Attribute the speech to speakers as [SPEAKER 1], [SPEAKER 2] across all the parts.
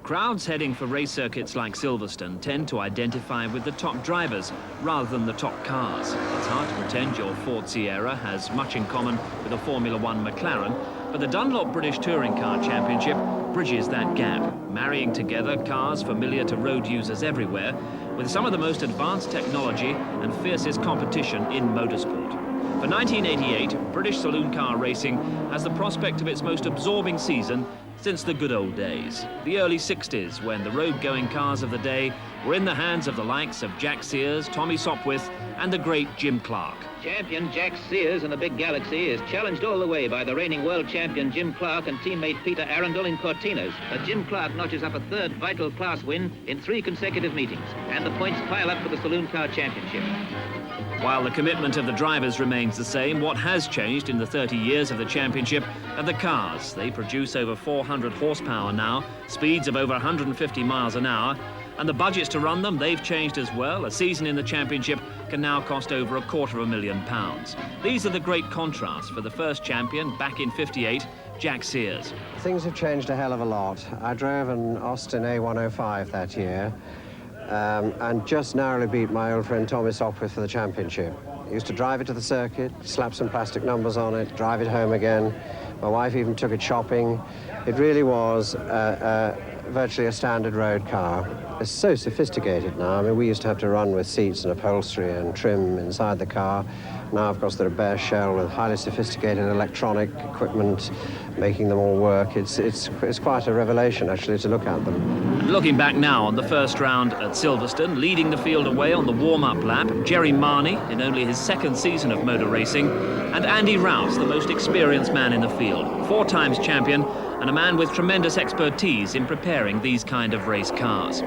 [SPEAKER 1] Crowds heading for race circuits like Silverstone tend to identify with the top drivers rather than the top cars. It's hard to pretend your Ford Sierra has much in common with a Formula One McLaren, but the Dunlop British Touring Car Championship bridges that gap, marrying together cars familiar to road users everywhere with some of the most advanced technology and fiercest competition in motorsport. For 1988, British saloon car racing has the prospect of its most absorbing season since the good old days, the early 60s, when the road-going cars of the day were in the hands of the likes of Jack Sears, Tommy Sopwith and the great Jim Clark.
[SPEAKER 2] Champion Jack Sears in the Big Galaxy is challenged all the way by the reigning world champion Jim Clark and teammate Peter Arundel in Cortinas. Jim Clark notches up a third vital class win in 3 consecutive meetings, and the points pile up for the Saloon Car Championship.
[SPEAKER 1] While the commitment of the drivers remains the same, what has changed in the 30 years of the championship are the cars. They produce over 400 horsepower now, speeds of over 150 miles an hour, and the budgets to run them, they've changed as well. A season in the championship can now cost over £250,000. These are the great contrasts for the first champion back in '58, Jack Sears.
[SPEAKER 3] Things have changed a hell of a lot. I drove an Austin A105 that year, and just narrowly beat my old friend Tommy Sopwith for the championship. I used to drive it to the circuit, slap some plastic numbers on it, drive it home again. My wife even took it shopping. It really was virtually a standard road car. It's so sophisticated now. I mean, we used to have to run with seats and upholstery and trim inside the car. Now, of course, they're a bare shell with highly sophisticated electronic equipment making them all work. It's quite a revelation, actually, to look at them.
[SPEAKER 1] Looking back now on the first round at Silverstone, leading the field away on the warm-up lap, Jerry Marney, in only his second season of motor racing, and Andy Rouse, the most experienced man in the field, 4 times champion, and a man with tremendous expertise in preparing these kind of race cars.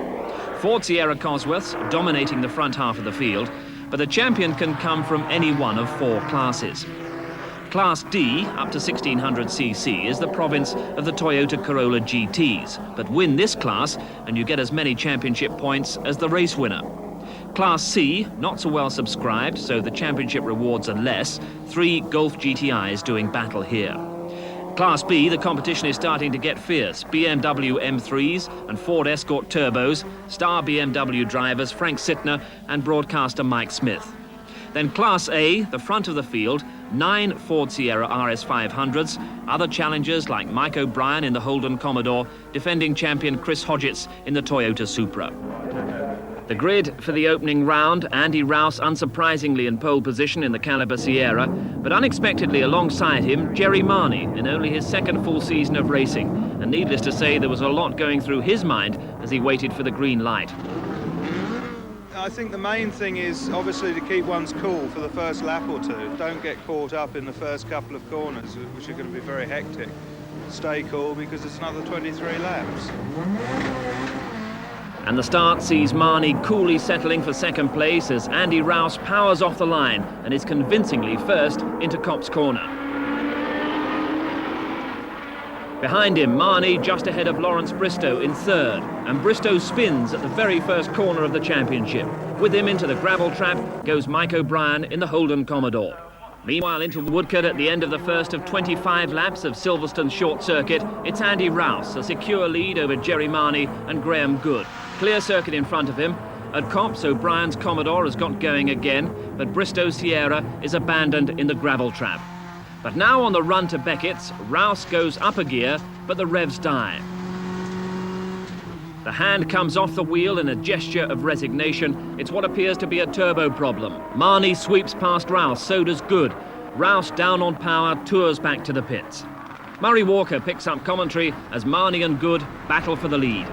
[SPEAKER 1] Ford Sierra Cosworths dominating the front half of the field, but the champion can come from any one of 4 classes. Class D, up to 1600cc, is the province of the Toyota Corolla GTs, but win this class and you get as many championship points as the race winner. Class C, not so well subscribed, so the championship rewards are less. 3 Golf GTIs doing battle here. Class B, the competition is starting to get fierce. BMW M3s and Ford Escort Turbos, star BMW drivers Frank Sittner and broadcaster Mike Smith. Then Class A, the front of the field, 9 Ford Sierra RS500s, other challengers like Mike O'Brien in the Holden Commodore, defending champion Chris Hodgetts in the Toyota Supra. The grid for the opening round, Andy Rouse unsurprisingly in pole position in the Caliber Sierra, but unexpectedly alongside him, Jerry Marney in only his second full season of racing. And needless to say, there was a lot going through his mind as he waited for the green light.
[SPEAKER 4] I think the main thing is obviously to keep one's cool for the first lap or 2. Don't get caught up in the first couple of corners, which are going to be very hectic. Stay cool because it's another 23 laps.
[SPEAKER 1] And the start sees Marney coolly settling for second place as Andy Rouse powers off the line and is convincingly first into Copse Corner. Behind him, Marney just ahead of Lawrence Bristow in third, and Bristow spins at the very first corner of the championship. With him into the gravel trap goes Mike O'Brien in the Holden Commodore. Meanwhile, into Woodcote at the end of the first of 25 laps of Silverstone's short circuit, it's Andy Rouse, a secure lead over Jerry Marney and Graham Good. Clear circuit in front of him. At Copse, O'Brien's Commodore has got going again, but Bristow's Sierra is abandoned in the gravel trap. But now on the run to Beckett's, Rouse goes up a gear, but the revs die. The hand comes off the wheel in a gesture of resignation. It's what appears to be a turbo problem. Marney sweeps past Rouse, so does Good. Rouse, down on power, tours back to the pits. Murray Walker picks up commentary as Marney and Good battle for the lead.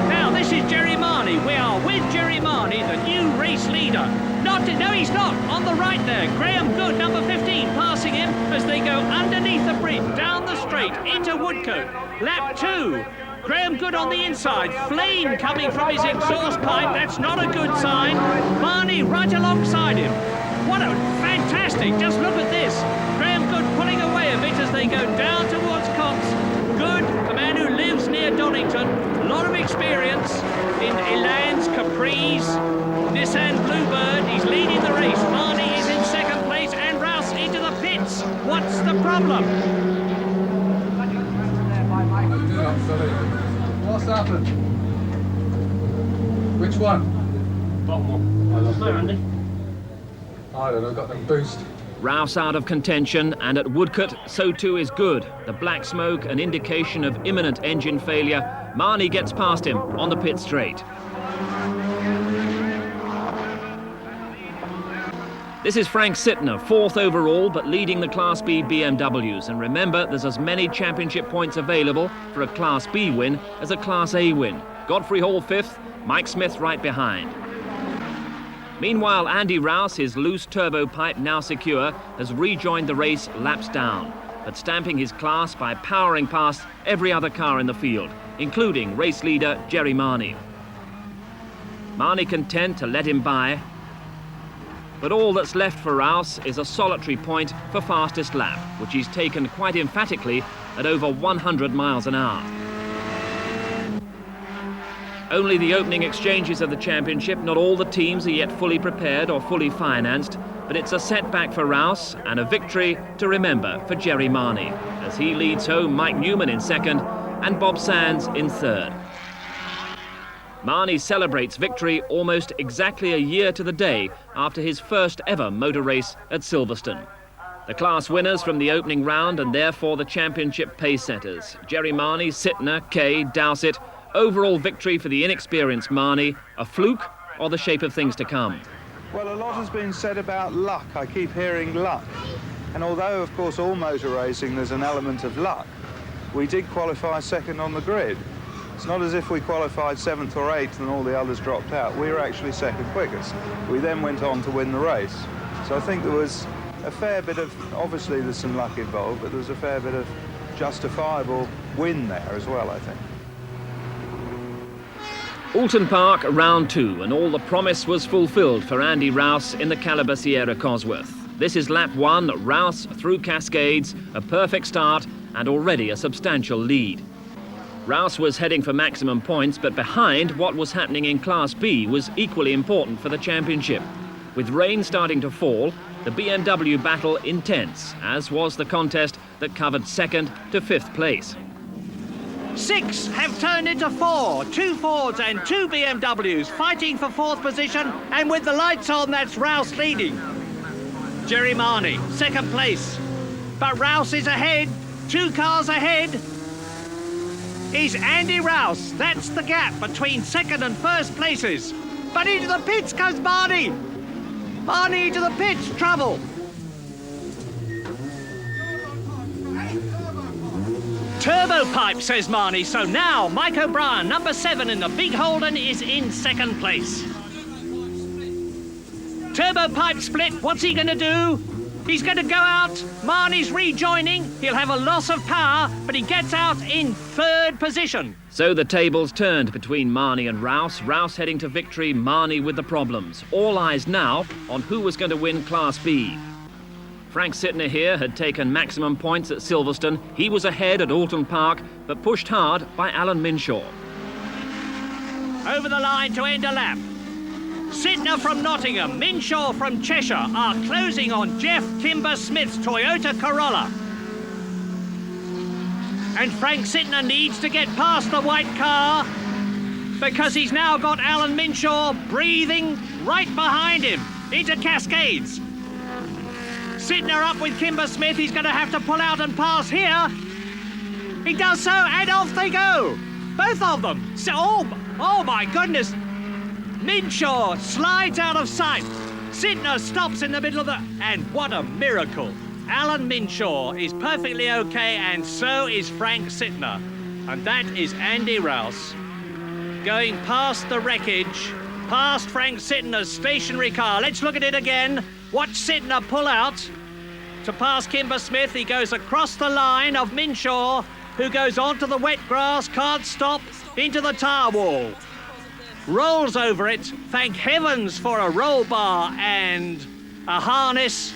[SPEAKER 5] Now this is Jerry Marney. We are with Jerry Marney, the new race leader. No, he's not. On the right there, Graham Good, number 15, passing him as they go underneath the bridge, down the straight, into Woodcote. Lap 2. Graham Good on the inside, flame coming from his exhaust pipe, that's not a good sign. Marney right alongside him. What a fantastic, just look at this. Graham Good pulling away a bit as they go down towards Copse. Good, a man who lives near Donington, a lot of experience in Elan's, Capri's, Nissan Bluebird. He's leading the race. Marney is in second place and Rouse into the pits. What's the problem?
[SPEAKER 6] What's happened? Which one?
[SPEAKER 5] Bottom one.
[SPEAKER 6] I lost
[SPEAKER 5] No, Andy.
[SPEAKER 6] I don't know, got no boost.
[SPEAKER 1] Rouse out of contention, and at Woodcote, so too is Good. The black smoke, an indication of imminent engine failure. Marnie gets past him on the pit straight. This is Frank Sittner, 4th overall, but leading the Class B BMWs. And remember, there's as many championship points available for a Class B win as a Class A win. Godfrey Hall 5th, Mike Smith right behind. Meanwhile, Andy Rouse, his loose turbo pipe now secure, has rejoined the race laps down, but stamping his class by powering past every other car in the field, including race leader Jerry Marnie. Marnie content to let him by, but all that's left for Rouse is a solitary point for fastest lap, which he's taken quite emphatically at over 100 miles an hour. Only the opening exchanges of the championship, not all the teams are yet fully prepared or fully financed, but it's a setback for Rouse and a victory to remember for Jerry Marnie, as he leads home Mike Newman in 2nd and Bob Sands in 3rd. Marnie celebrates victory almost exactly a year to the day after his first ever motor race at Silverstone. The class winners from the opening round and therefore the championship pace setters: Jerry Marnie, Sittner, Kay, Dowsett. Overall victory for the inexperienced Marnie, a fluke or the shape of things to come?
[SPEAKER 4] Well, a lot has been said about luck. I keep hearing luck. And although, of course, all motor racing, there's an element of luck, we did qualify 2nd on the grid. It's not as if we qualified 7th or 8th and all the others dropped out. We were actually 2nd quickest. We then went on to win the race. So I think there was a fair bit of, obviously there's some luck involved, but there was a fair bit of justifiable win there as well, I think.
[SPEAKER 1] Alton Park, round 2, and all the promise was fulfilled for Andy Rouse in the Caliber Sierra Cosworth. This is lap 1, Rouse through Cascades, a perfect start and already a substantial lead. Rouse was heading for maximum points, but behind what was happening in Class B was equally important for the championship. With rain starting to fall, the BMW battle intense, as was the contest that covered 2nd to 5th place.
[SPEAKER 5] 6 have turned into 4. 2 Fords and 2 BMWs fighting for 4th position, and with the lights on, that's Rouse leading. Jerry Marnie, 2nd place. But Rouse is ahead. 2 cars ahead is Andy Rouse. That's the gap between 2nd and 1st places. But into the pits comes Marnie. Marnie into the pits, trouble. Turbo pipe, says Marnie. So now Mike O'Brien, number 7 in the big Holden, is in 2nd place. Turbo pipe split. What's he going to do? He's going to go out. Marnie's rejoining. He'll have a loss of power, but he gets out in 3rd position.
[SPEAKER 1] So the tables turned between Marnie and Rouse. Rouse heading to victory, Marnie with the problems. All eyes now on who was going to win Class B. Frank Sittner here had taken maximum points at Silverstone. He was ahead at Alton Park, but pushed hard by Alan Minshaw.
[SPEAKER 5] Over the line to end a lap. Sittner from Nottingham, Minshaw from Cheshire are closing on Jeff Kimber Smith's Toyota Corolla. And Frank Sittner needs to get past the white car because he's now got Alan Minshaw breathing right behind him into Cascades. Sittner up with Kimber Smith. He's going to have to pull out and pass here. He does so, and off they go. Both of them. So, oh my goodness. Minshaw slides out of sight. Sittner stops in the middle of the... And what a miracle. Alan Minshaw is perfectly okay, and so is Frank Sittner. And that is Andy Rouse going past the wreckage, past Frank Sittner's stationary car. Let's look at it again. Watch Sittner pull out to pass Kimber Smith. He goes across the line of Minshaw, who goes onto the wet grass, can't stop, into the tar wall. Rolls over it. Thank heavens for a roll bar and a harness.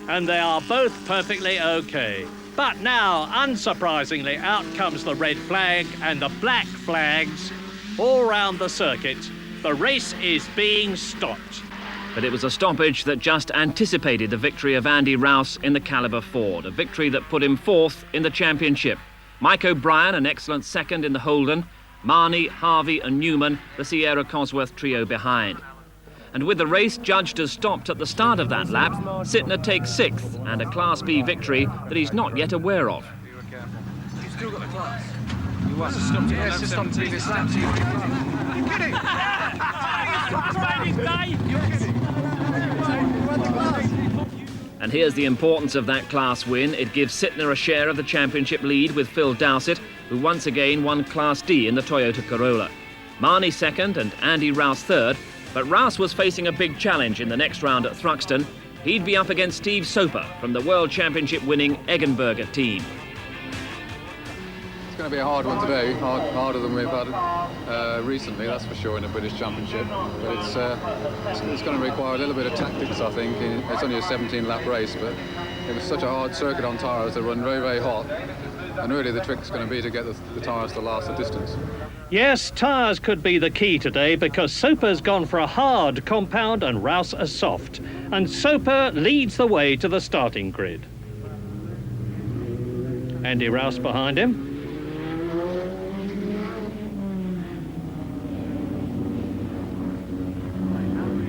[SPEAKER 5] And they are both perfectly okay. But now, unsurprisingly, out comes the red flag and the black flags all round the circuit. The race is being stopped.
[SPEAKER 1] But it was a stoppage that just anticipated the victory of Andy Rouse in the Caliber Ford, a victory that put him 4th in the championship. Mike O'Brien, an excellent second in the Holden. Marnie, Harvey and Newman, the Sierra Cosworth trio behind. And with the race judged as stopped at the start of that lap, Sittner takes 6th and a Class B victory that he's not yet aware of.
[SPEAKER 6] You've still got the class. You must have stopped it. Yes, just stopped previous laps. You're kidding!
[SPEAKER 1] And here's the importance of that class win. It gives Sittner a share of the championship lead with Phil Dowsett, who once again won Class D in the Toyota Corolla. Marnie second and Andy Rouse third, but Rouse was facing a big challenge in the next round at Thruxton. He'd be up against Steve Soper from the World Championship winning Eggenberger team.
[SPEAKER 6] It's going to be a hard one today, harder than we've had recently, that's for sure, in the British Championship. But it's going to require a little bit of tactics, I think. It's only a 17-lap race, but it was such a hard circuit on tyres. They run very, very hot. And really the trick's going to be to get the tyres to last the distance.
[SPEAKER 5] Yes, tyres could be the key today because Soper's gone for a hard compound and Rouse a soft. And Soper leads the way to the starting grid. Andy Rouse behind him.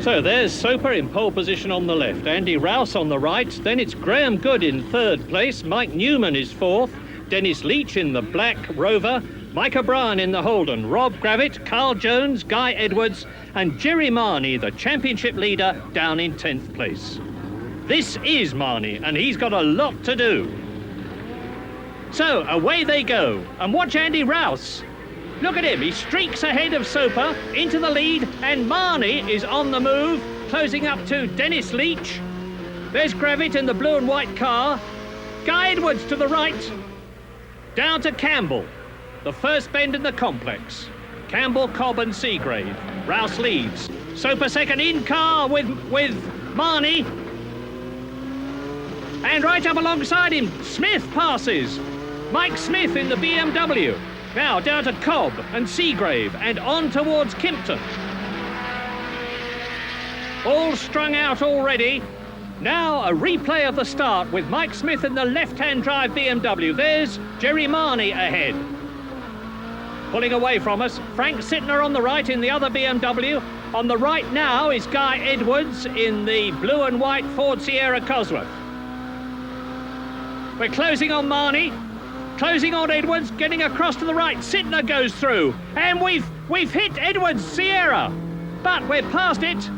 [SPEAKER 5] So there's Soper in pole position on the left, Andy Rouse on the right, then it's Graham Good in 3rd place, Mike Newman is 4th, Dennis Leach in the black Rover, Mike O'Brien in the Holden, Rob Gravitt, Carl Jones, Guy Edwards and Jerry Marnie, the championship leader, down in 10th place. This is Marnie and he's got a lot to do. So away they go, and watch Andy Rouse. Look at him, he streaks ahead of Soper into the lead, and Marnie is on the move, closing up to Dennis Leach. There's Gravitt in the blue and white car. Guy Edwards to the right. Down to Campbell, the first bend in the complex. Campbell, Cobb and Seagrave. Rouse leads. Soper second in car with Marnie. And right up alongside him, Smith passes. Mike Smith in the BMW. Now down to Cobb and Seagrave and on towards Kimpton. All strung out already. Now a replay of the start with Mike Smith in the left-hand drive BMW. There's Jerry Marnie ahead. Pulling away from us, Frank Sittner on the right in the other BMW. On the right now is Guy Edwards in the blue and white Ford Sierra Cosworth. We're closing on Marnie. Closing on Edwards, getting across to the right. Sittner goes through, and we've hit Edwards' Sierra, but we're past it.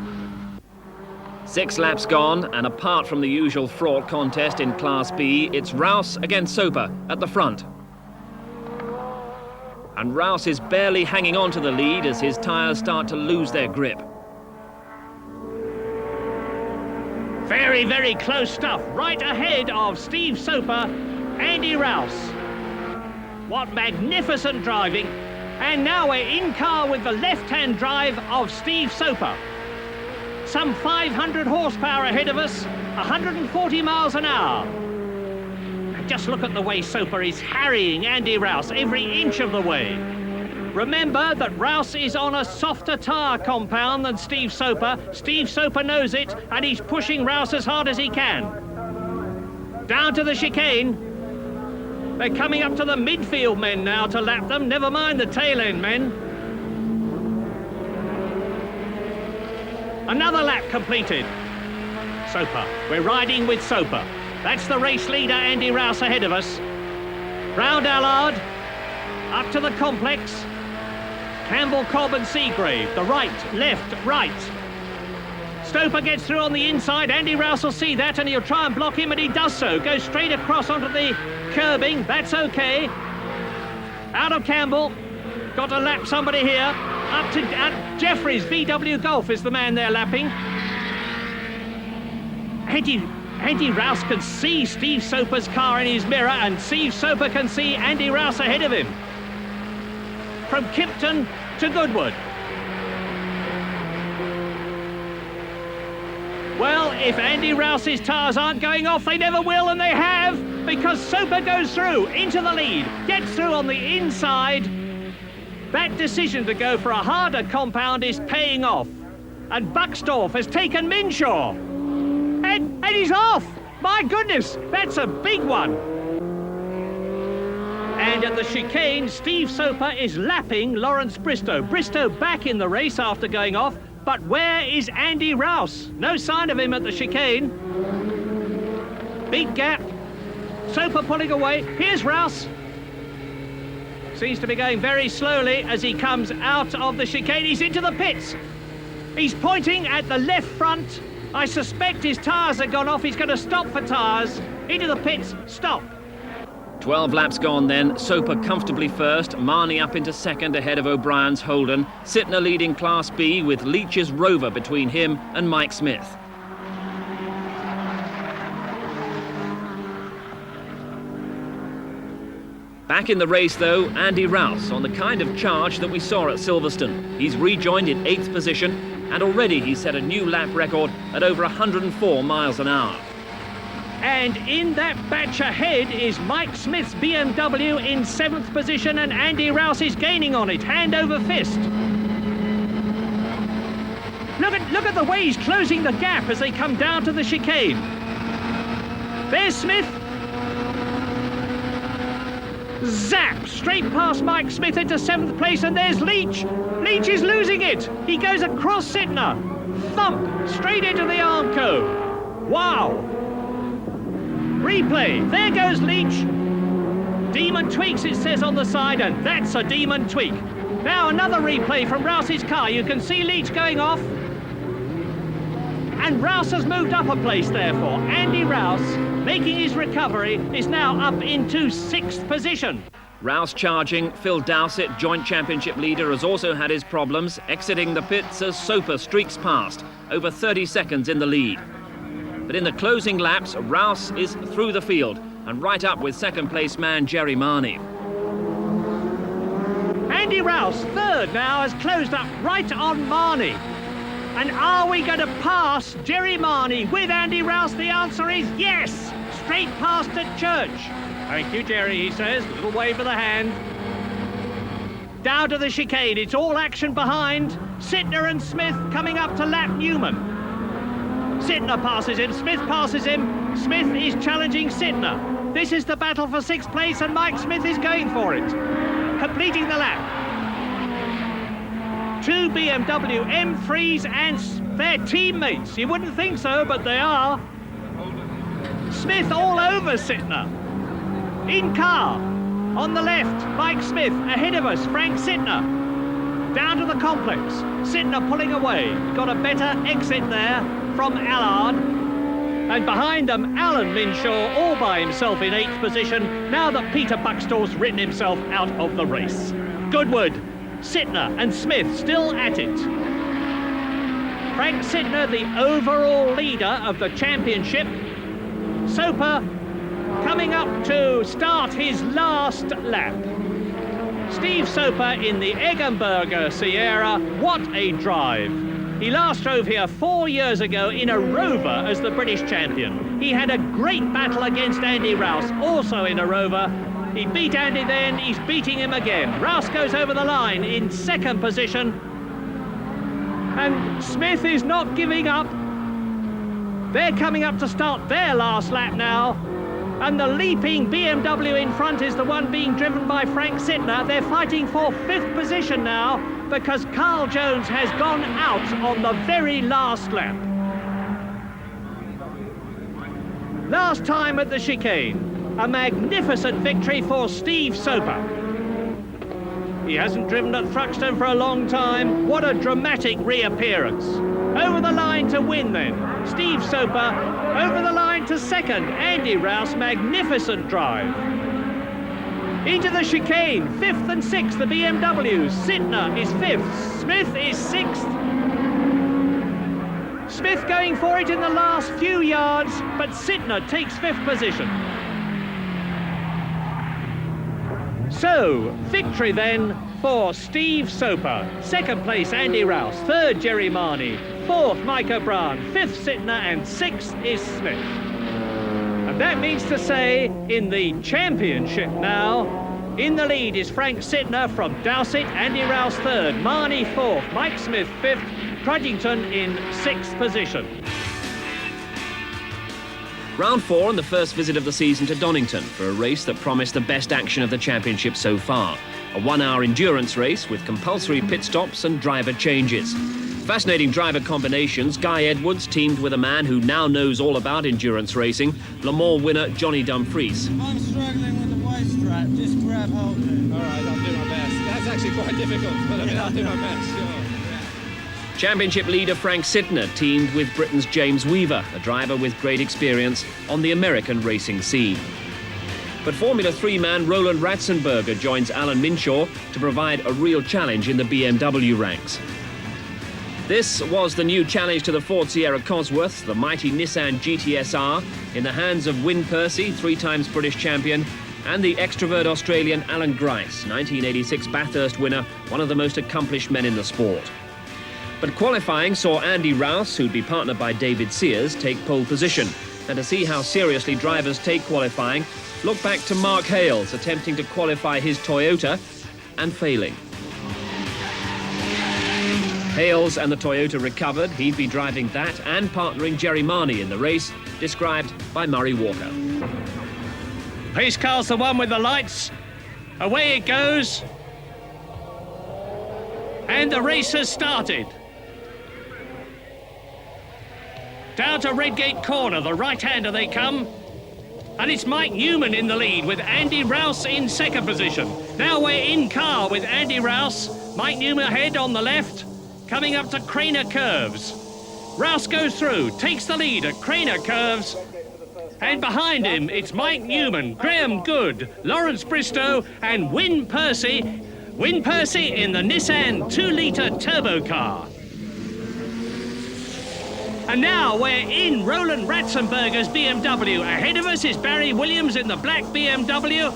[SPEAKER 1] 6 laps gone, and apart from the usual fraught contest in Class B, it's Rouse against Soper at the front. And Rouse is barely hanging on to the lead as his tyres start to lose their grip.
[SPEAKER 5] Very, very close stuff. Right ahead of Steve Soper, Andy Rouse. What magnificent driving. And now we're in car with the left-hand drive of Steve Soper. Some 500 horsepower ahead of us, 140 miles an hour. And just look at the way Soper is harrying Andy Rouse every inch of the way. Remember that Rouse is on a softer tyre compound than Steve Soper. Steve Soper knows it, and he's pushing Rouse as hard as he can. Down to the chicane. They're coming up to the midfield men now to lap them, never mind the tail end men. Another lap completed. Soper, we're riding with Soper. That's the race leader, Andy Rouse, ahead of us. Round Allard, up to the complex. Campbell, Cobb and Seagrave, the right, left, right. Stoper gets through on the inside. Andy Rouse will see that and he'll try and block him, and he does so. Goes straight across onto the curbing. That's okay. Out of Campbell. Got to lap somebody here. Up to Jeffries. VW Golf is the man they're lapping. Andy Rouse can see Steve Soper's car in his mirror, and Steve Soper can see Andy Rouse ahead of him. From Kimpton to Goodwood. Well, if Andy Rouse's tyres aren't going off, they never will, and they have, because Soper goes through into the lead, gets through on the inside. That decision to go for a harder compound is paying off. And Buxtorf has taken Minshaw. And he's off! My goodness, that's a big one. And at the chicane, Steve Soper is lapping Lawrence Bristow. Bristow back in the race after going off, but where is Andy Rouse? No sign of him at the chicane. Big gap. Soper pulling away. Here's Rouse. Seems to be going very slowly as he comes out of the chicane. He's into the pits. He's pointing at the left front. I suspect his tyres have gone off. He's going to stop for tyres. Into the pits. Stop.
[SPEAKER 1] 12 laps gone then, Soper comfortably first, Marnie up into second ahead of O'Brien's Holden, Sittner leading Class B with Leach's Rover between him and Mike Smith. Back in the race though, Andy Rouse on the kind of charge that we saw at Silverstone. He's rejoined in 8th position and already he's set a new lap record at over 104 miles an hour.
[SPEAKER 5] And in that batch ahead is Mike Smith's BMW in 7th position, and Andy Rouse is gaining on it, hand over fist. Look at the way he's closing the gap as they come down to the chicane. There's Smith. Zap! Straight past Mike Smith into 7th place, and there's Leach. Leach is losing it. He goes across Sittner. Thump! Straight into the Armco. Wow! Replay. There goes Leach. Demon tweaks, it says on the side, and that's a demon tweak. Now another replay from Rouse's car. You can see Leach going off. And Rouse has moved up a place, therefore. Andy Rouse, making his recovery, is now up into 6th position.
[SPEAKER 1] Rouse charging. Phil Dowsett, joint championship leader, has also had his problems, exiting the pits as Soper streaks past, over 30 seconds in the lead. But in the closing laps, Rouse is through the field and right up with second place man Jerry Marnie.
[SPEAKER 5] Andy Rouse, 3rd now, has closed up right on Marnie. And are we going to pass Jerry Marnie with Andy Rouse? The answer is yes! Straight past at Church. Thank you, Jerry, he says. Little wave of the hand. Down to the chicane. It's all action behind. Sittner and Smith coming up to lap Newman. Sittner passes him, Smith passes him. Smith is challenging Sittner. This is the battle for 6th place, and Mike Smith is going for it. Completing the lap. 2 BMW M3s and their teammates. You wouldn't think so, but they are. Smith all over Sittner. In car. On the left, Mike Smith. Ahead of us, Frank Sittner. Down to the complex. Sittner pulling away. Got a better exit there from Allard. And behind them, Alan Minshaw all by himself in 8th position, now that Peter Buxtall's written himself out of the race. Goodwood, Sittner and Smith still at it. Frank Sittner, the overall leader of the championship. Soper coming up to start his last lap. Steve Soper in the Eggenberger Sierra. What a drive. He last drove here 4 years ago in a Rover as the British champion. He had a great battle against Andy Rouse, also in a Rover. He beat Andy then, he's beating him again. Rouse goes over the line in 2nd position. And Smith is not giving up. They're coming up to start their last lap now. And the leaping BMW in front is the one being driven by Frank Sittner. They're fighting for 5th position now because Carl Jones has gone out on the very last lap. Last time at the chicane, a magnificent victory for Steve Soper. He hasn't driven at Thruxton for a long time. What a dramatic reappearance. Over the line to win then. Steve Soper over the line to 2nd. Andy Rouse, magnificent drive. Into the chicane, 5th and 6th, the BMWs. Sittner is 5th, Smith is 6th. Smith going for it in the last few yards, but Sittner takes 5th position. So, victory then for Steve Soper. 2nd place, Andy Rouse. 3rd, Jerry Marnie. 4th, Mike O'Brien. 5th, Sittner, and 6th is Smith. And that means to say, in the championship now, in the lead is Frank Sittner from Dowsett, Andy Rouse 3rd, Marnie 4th, Mike Smith 5th, Trudgington in 6th position.
[SPEAKER 1] Round 4 and the first visit of the season to Donington for a race that promised the best action of the championship so far. A 1-hour endurance race with compulsory pit stops and driver changes. Fascinating driver combinations. Guy Edwards teamed with a man who now knows all about endurance racing, Le Mans winner Johnny Dumfries.
[SPEAKER 7] I'm struggling with the waist strap, just grab hold of it.
[SPEAKER 8] All right, I'll do my best. That's actually quite difficult, but I mean, I'll do my best, sure.
[SPEAKER 1] Championship leader Frank Sittner teamed with Britain's James Weaver, a driver with great experience on the American racing scene. But Formula 3 man Roland Ratzenberger joins Alan Minshaw to provide a real challenge in the BMW ranks. This was the new challenge to the Ford Sierra Cosworth, the mighty Nissan GTSR, in the hands of Wyn Percy, 3 times British champion, and the extrovert Australian Alan Grice, 1986 Bathurst winner, one of the most accomplished men in the sport. But qualifying saw Andy Rouse, who'd be partnered by David Sears, take pole position. And to see how seriously drivers take qualifying, look back to Mark Hales attempting to qualify his Toyota and failing. Hales and the Toyota recovered. He'd be driving that and partnering Jerry Marnie in the race, described by Murray Walker.
[SPEAKER 5] Pace car's the one with the lights. Away it goes. And the race has started. Down to Redgate Corner, the right-hander they come. And it's Mike Newman in the lead with Andy Rouse in second position. Now we're in car with Andy Rouse. Mike Newman ahead on the left, coming up to Craner Curves. Rouse goes through, takes the lead at Craner Curves. And behind him, it's Mike Newman, Graham Good, Lawrence Bristow and Wyn Percy. Wyn Percy in the Nissan 2-litre turbo car. And now we're in Roland Ratzenberger's BMW. Ahead of us is Barry Williams in the black BMW.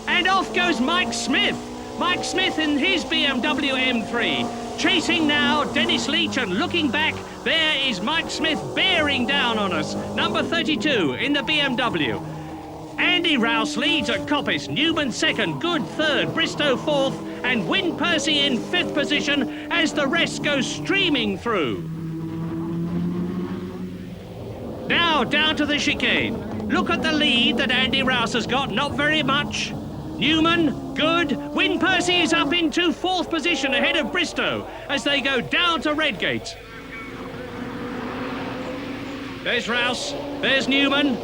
[SPEAKER 5] And off goes Mike Smith. Mike Smith in his BMW M3. Chasing now Dennis Leach, and looking back, there is Mike Smith bearing down on us. Number 32 in the BMW. Andy Rouse leads at Coppice, Newman second, Good third, Bristow fourth, and Wyn Percy in fifth position as the rest go streaming through. Now down to the chicane. Look at the lead that Andy Rouse has got, not very much. Newman, Good, Wyn Percy is up into fourth position ahead of Bristow as they go down to Redgate. There's Rouse, there's Newman,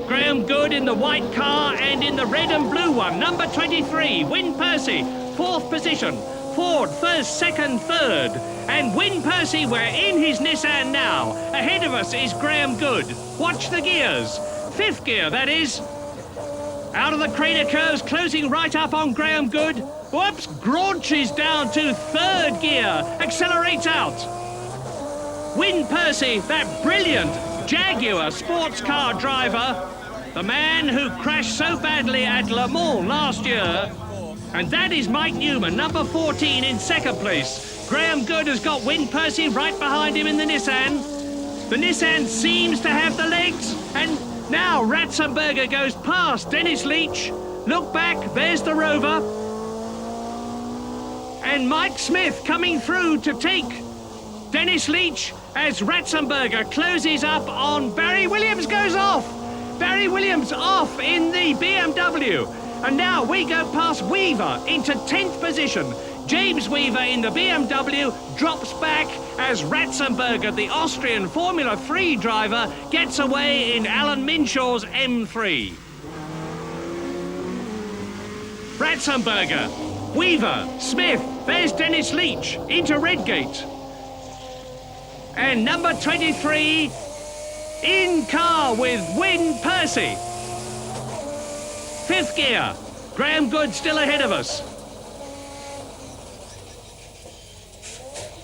[SPEAKER 5] Graham Good in the white car and in the red and blue one. Number 23, Wyn Percy, fourth position. Ford first, second, third. And Wyn Percy, we're in his Nissan now. Ahead of us is Graham Good. Watch the gears. Fifth gear, that is. Out of the Craner Curves, closing right up on Graham Good. Whoops, Graunches down to third gear. Accelerates out. Wyn Percy, that brilliant Jaguar sports car driver, the man who crashed so badly at Le Mans last year. And that is Mike Newman, number 14 in second place. Graham Good has got Wyn Percy right behind him in the Nissan. The Nissan seems to have the legs, and now Ratzenberger goes past Dennis Leach. Look back, there's the Rover. And Mike Smith coming through to take Dennis Leach as Ratzenberger closes up on Barry Williams goes off. Barry Williams off in the BMW. And now we go past Weaver into 10th position. James Weaver in the BMW drops back as Ratzenberger, the Austrian Formula 3 driver, gets away in Alan Minshaw's M3. Ratzenberger, Weaver, Smith, there's Dennis Leach into Redgate. And number 23 in car with Wyn Percy. Fifth gear, Graham Good still ahead of us.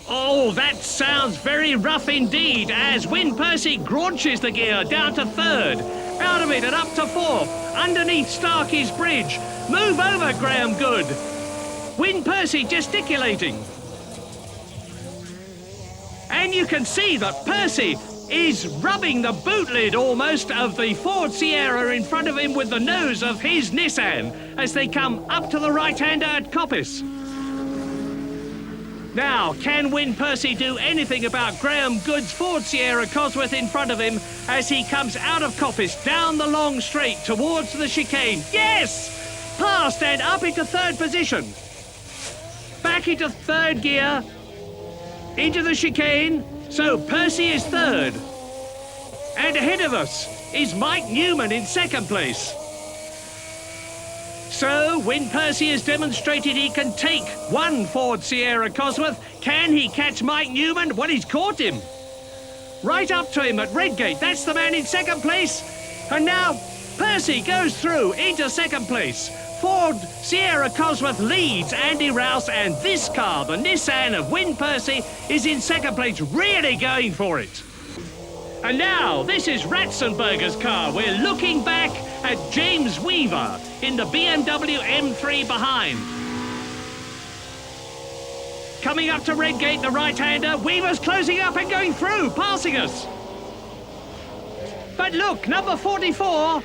[SPEAKER 5] Oh, that sounds very rough indeed as Wyn Percy graunches the gear down to third. Out of it and up to fourth, underneath Starkey's Bridge. Move over, Graham Good. Wyn Percy gesticulating. And you can see that Percy is rubbing the boot lid almost of the Ford Sierra in front of him with the nose of his Nissan as they come up to the right-hander at Coppice. Now, can Win Percy do anything about Graham Good's Ford Sierra Cosworth in front of him as he comes out of Coppice down the long straight towards the chicane? Yes! Past and up into third position. Back into third gear. Into the chicane. So Percy is third. And ahead of us is Mike Newman in second place. So, Win Percy has demonstrated he can take one Ford Sierra Cosworth. Can he catch Mike Newman? Well, he's caught him. Right up to him at Redgate. That's the man in second place. And now Percy goes through into second place. Ford Sierra Cosworth leads Andy Rouse, and this car, the Nissan of Win Percy, is in second place, really going for it. And now, this is Ratzenberger's car. We're looking back at James Weaver in the BMW M3 behind. Coming up to Redgate, the right-hander. Weaver's closing up and going through, passing us. But look, number 44,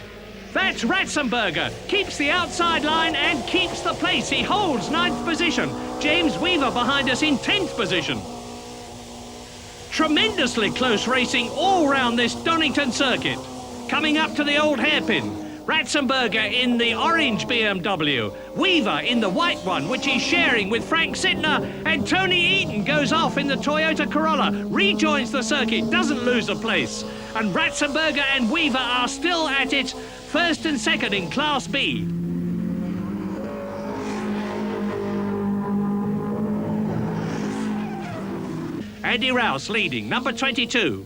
[SPEAKER 5] that's Ratzenberger. Keeps the outside line and keeps the place. He holds 9th position. James Weaver behind us in 10th position. Tremendously close racing all round this Donington circuit. Coming up to the old hairpin. Ratzenberger in the orange BMW. Weaver in the white one, which he's sharing with Frank Sittner. And Tony Eaton goes off in the Toyota Corolla. Rejoins the circuit, doesn't lose a place. And Ratzenberger and Weaver are still at it, first and second in Class B. Andy Rouse leading, number 22.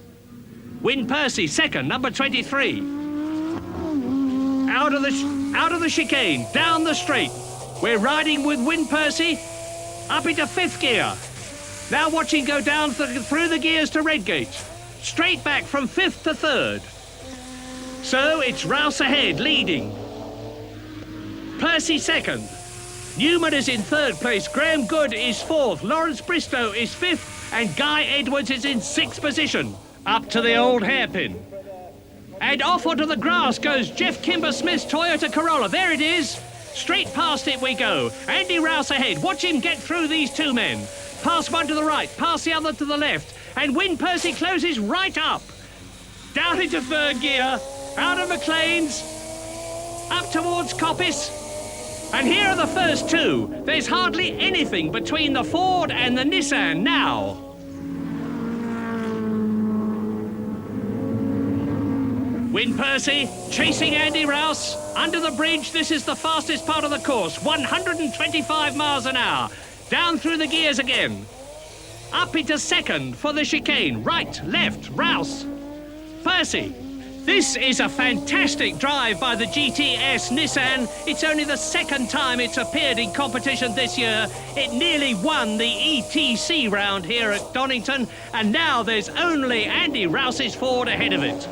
[SPEAKER 5] Win Percy second, number 23. Out of the chicane, down the straight. We're riding with Win Percy up into 5th gear. Now watching go down through the gears to Redgate. Straight back from 5th to 3rd. So it's Rouse ahead, leading. Percy second. Newman is in 3rd place. Graham Good is 4th. Lawrence Bristow is 5th. And Guy Edwards is in 6th position. Up to the old hairpin. And off onto the grass goes Jeff Kimber-Smith's Toyota Corolla. There it is. Straight past it we go. Andy Rouse ahead. Watch him get through these two men. Pass one to the right, pass the other to the left. And Win Percy closes right up. Down into 3rd gear. Out of McLean's. Up towards Coppice. And here are the first two. There's hardly anything between the Ford and the Nissan now. Win Percy chasing Andy Rouse under the bridge. This is the fastest part of the course, 125 miles an hour. Down through the gears again. Up into 2nd for the chicane. Right, left, Rouse. Percy. This is a fantastic drive by the GTS Nissan. It's only the 2nd time it's appeared in competition this year. It nearly won the ETC round here at Donington, and now there's only Andy Rouse's Ford ahead of it.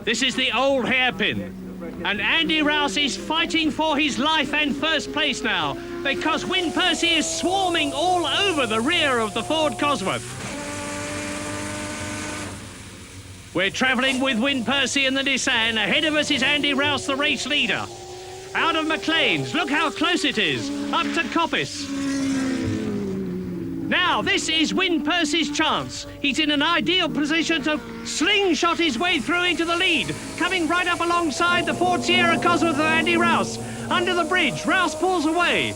[SPEAKER 5] This is the old hairpin. And Andy Rouse is fighting for his life and first place now, because Win Percy is swarming all over the rear of the Ford Cosworth. We're travelling with Win Percy and the Nissan. Ahead of us is Andy Rouse, the race leader. Out of McLean's, look how close it is, up to Coppice. Now, this is Win Percy's chance. He's in an ideal position to slingshot his way through into the lead. Coming right up alongside the Ford Sierra Cosworth of Andy Rouse. Under the bridge, Rouse pulls away.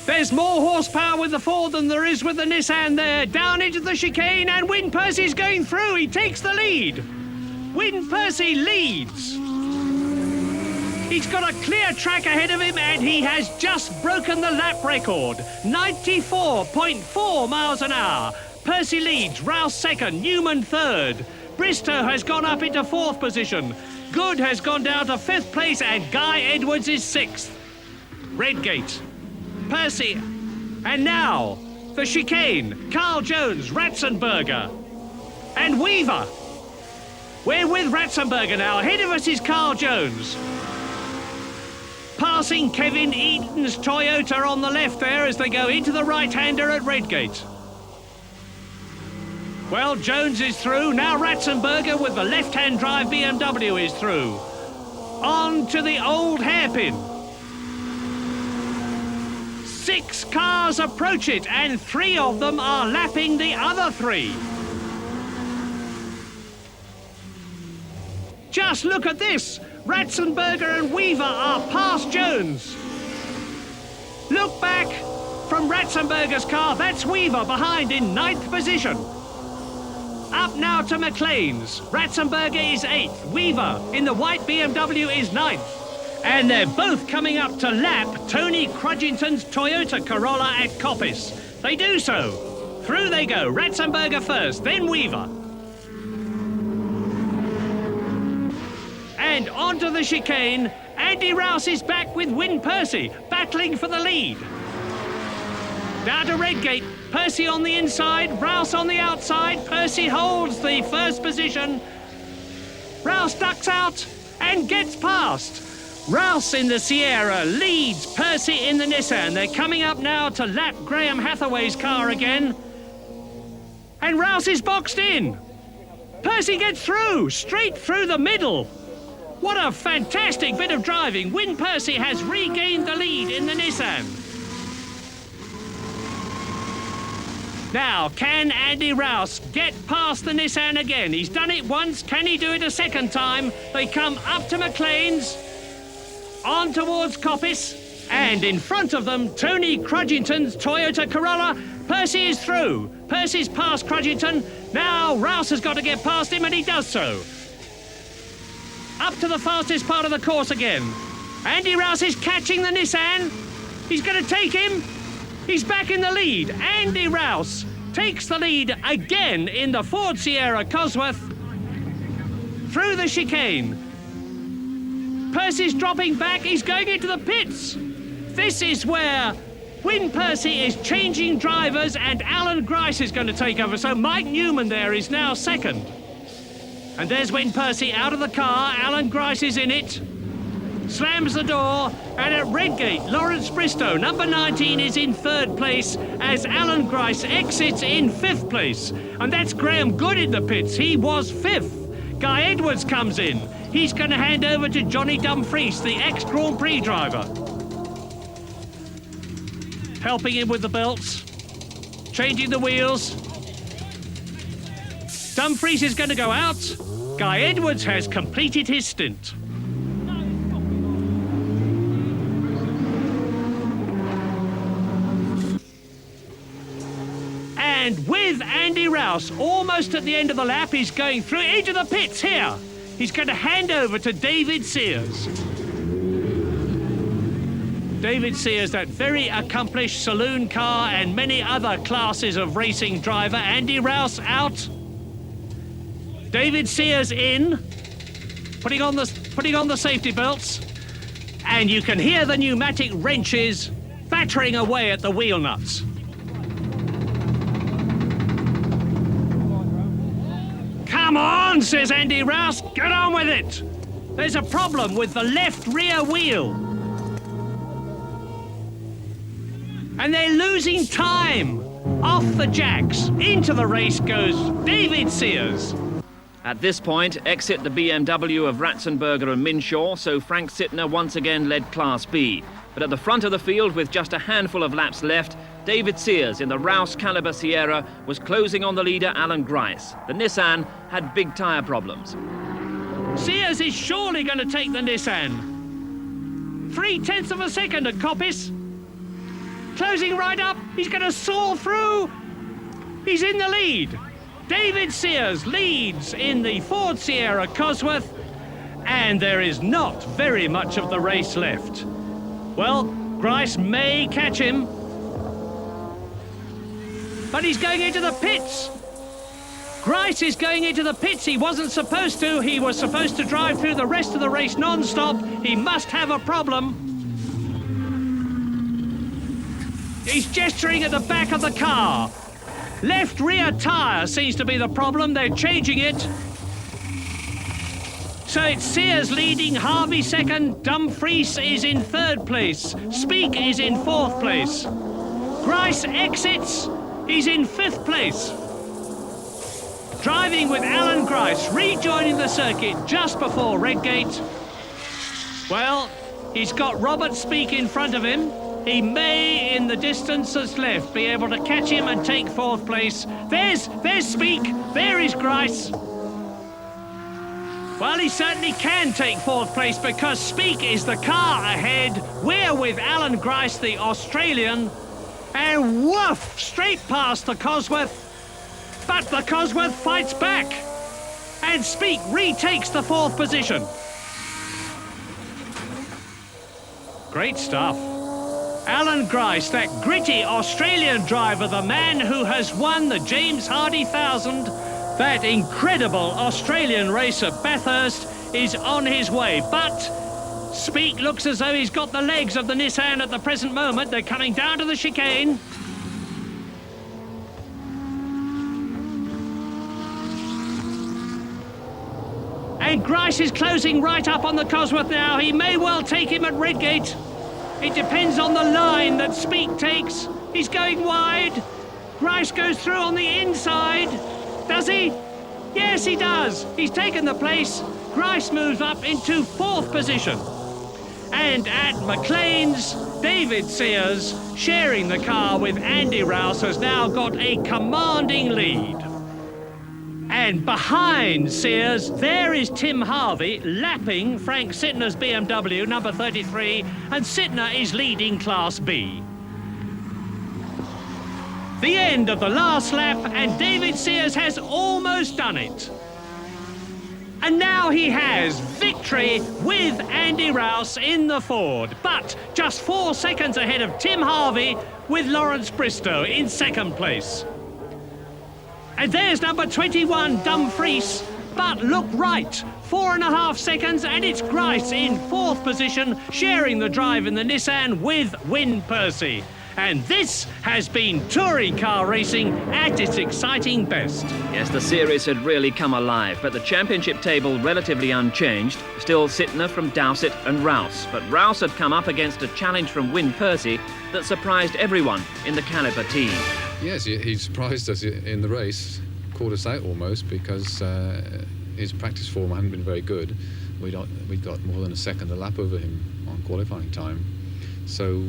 [SPEAKER 5] There's more horsepower with the Ford than there is with the Nissan there. Down into the chicane, and Win Percy's going through. He takes the lead. Win Percy leads. He's got a clear track ahead of him, and he has just broken the lap record. 94.4 miles an hour. Percy leads, Rouse second, Newman third. Bristow has gone up into 4th position. Good has gone down to 5th place, and Guy Edwards is 6th. Redgate, Percy, and now the chicane. Carl Jones, Ratzenberger, and Weaver. We're with Ratzenberger now. Ahead of us is Carl Jones. Passing Kevin Eaton's Toyota on the left there as they go into the right-hander at Redgate. Well, Jones is through. Now Ratzenberger with the left-hand drive BMW is through. on to the old hairpin. 6 cars approach it, and 3 of them are lapping the other 3. Just look at this. Ratzenberger and Weaver are past Jones. Look back from Ratzenberger's car. That's Weaver behind in 9th position. Up now to McLean's. Ratzenberger is 8th. Weaver in the white BMW is 9th. And they're both coming up to lap Tony Crudgington's Toyota Corolla at Coppice. They do so. Through they go. Ratzenberger first, then Weaver. And onto the chicane. Andy Rouse is back with Wyn Percy, battling for the lead. Down to Redgate. Percy on the inside, Rouse on the outside. Percy holds the first position. Rouse ducks out and gets past. Rouse in the Sierra leads Percy in the Nissan. They're coming up now to lap Graham Hathaway's car again. And Rouse is boxed in. Percy gets through, straight through the middle. What a fantastic bit of driving. Wyn Percy has regained the lead in the Nissan. Now, can Andy Rouse get past the Nissan again? He's done it once. Can he do it a second time? They come up to McLean's, on towards Coppice, and in front of them, Tony Crudgington's Toyota Corolla. Percy is through. Percy's past Crudgington. Now Rouse has got to get past him, and he does so. Up to the fastest part of the course again. Andy Rouse is catching the Nissan. He's going to take him. He's back in the lead. Andy Rouse takes the lead again in the Ford Sierra Cosworth through the chicane. Percy's dropping back. He's going into the pits. This is where Wyn Percy is changing drivers and Alan Grice is going to take over. So Mike Newman there is now second. And there's Wyn Percy out of the car. Alan Grice is in it. Slams the door. And at Redgate, Lawrence Bristow, number 19, is in 3rd place as Alan Grice exits in 5th place. And that's Graham Good in the pits. He was 5th. Guy Edwards comes in. He's going to hand over to Johnny Dumfries, the ex-Grand Prix driver. Helping him with the belts. Changing the wheels. Dumfries is going to go out. Guy Edwards has completed his stint. And with Andy Rouse almost at the end of the lap, he's going through into the pits here. He's going to hand over to David Sears. David Sears, that very accomplished saloon car and many other classes of racing driver. Andy Rouse out. David Sears in, putting on the safety belts, and you can hear the pneumatic wrenches battering away at the wheel nuts. Come on, says Andy Rouse, get on with it. There's a problem with the left rear wheel. And they're losing time. Off the jacks, into the race goes David Sears.
[SPEAKER 1] At this point, exit the BMW of Ratzenberger and Minshaw, so Frank Sittner once again led Class B. But at the front of the field, with just a handful of laps left, David Sears in the Rouse Caliber Sierra was closing on the leader Alan Grice. The Nissan had big tyre problems.
[SPEAKER 5] Sears is surely going to take the Nissan. 0.3 of a second at Coppice. Closing right up, he's going to soar through. He's in the lead. David Sears leads in the Ford Sierra Cosworth, and there is not very much of the race left. Well, Grice may catch him, but he's going into the pits. Grice is going into the pits. He wasn't supposed to. He was supposed to drive through the rest of the race non-stop. He must have a problem. He's gesturing at the back of the car. Left rear tyre seems to be the problem. They're changing it. So it's Sears leading, Harvey second, Dumfries is in 3rd place, Speak is in 4th place. Grice exits, he's in 5th place. Driving with Alan Grice, rejoining the circuit just before Redgate. Well, he's got Robert Speak in front of him. He may, in the distance that's left, be able to catch him and take 4th place. There's Speak. There is Grice. Well, he certainly can take 4th place because Speak is the car ahead. We're with Alan Grice, the Australian. And woof, straight past the Cosworth. But the Cosworth fights back. And Speak retakes the 4th position. Great stuff. Alan Grice, that gritty Australian driver, the man who has won the James Hardy 1000, that incredible Australian race at Bathurst, is on his way. But Speak looks as though he's got the legs of the Nissan at the present moment. They're coming down to the chicane. And Grice is closing right up on the Cosworth now. He may well take him at Redgate. It depends on the line that Speak takes. He's going wide. Grice goes through on the inside. Does he? Yes, he does. He's taken the place. Grice moves up into 4th position. And at McLean's, David Sears, sharing the car with Andy Rouse, has now got a commanding lead. And behind Sears, there is Tim Harvey lapping Frank Sittner's BMW, number 33, and Sittner is leading Class B. The end of the last lap, and David Sears has almost done it. And now he has victory with Andy Rouse in the Ford, but just 4 seconds ahead of Tim Harvey with Lawrence Bristow in 2nd place. And there's number 21, Dumfries. But look right, 4.5 seconds, and it's Grice in 4th position, sharing the drive in the Nissan with Wyn Percy. And this has been touring car racing at its exciting best.
[SPEAKER 1] Yes, the series had really come alive, but the championship table relatively unchanged. Still Sittner from Dowsett and Rouse. But Rouse had come up against a challenge from Wyn Percy that surprised everyone in the Caliber team.
[SPEAKER 6] Yes, he surprised us in the race, caught us out almost because his practice form hadn't been very good. We got more than a second a lap over him on qualifying time. So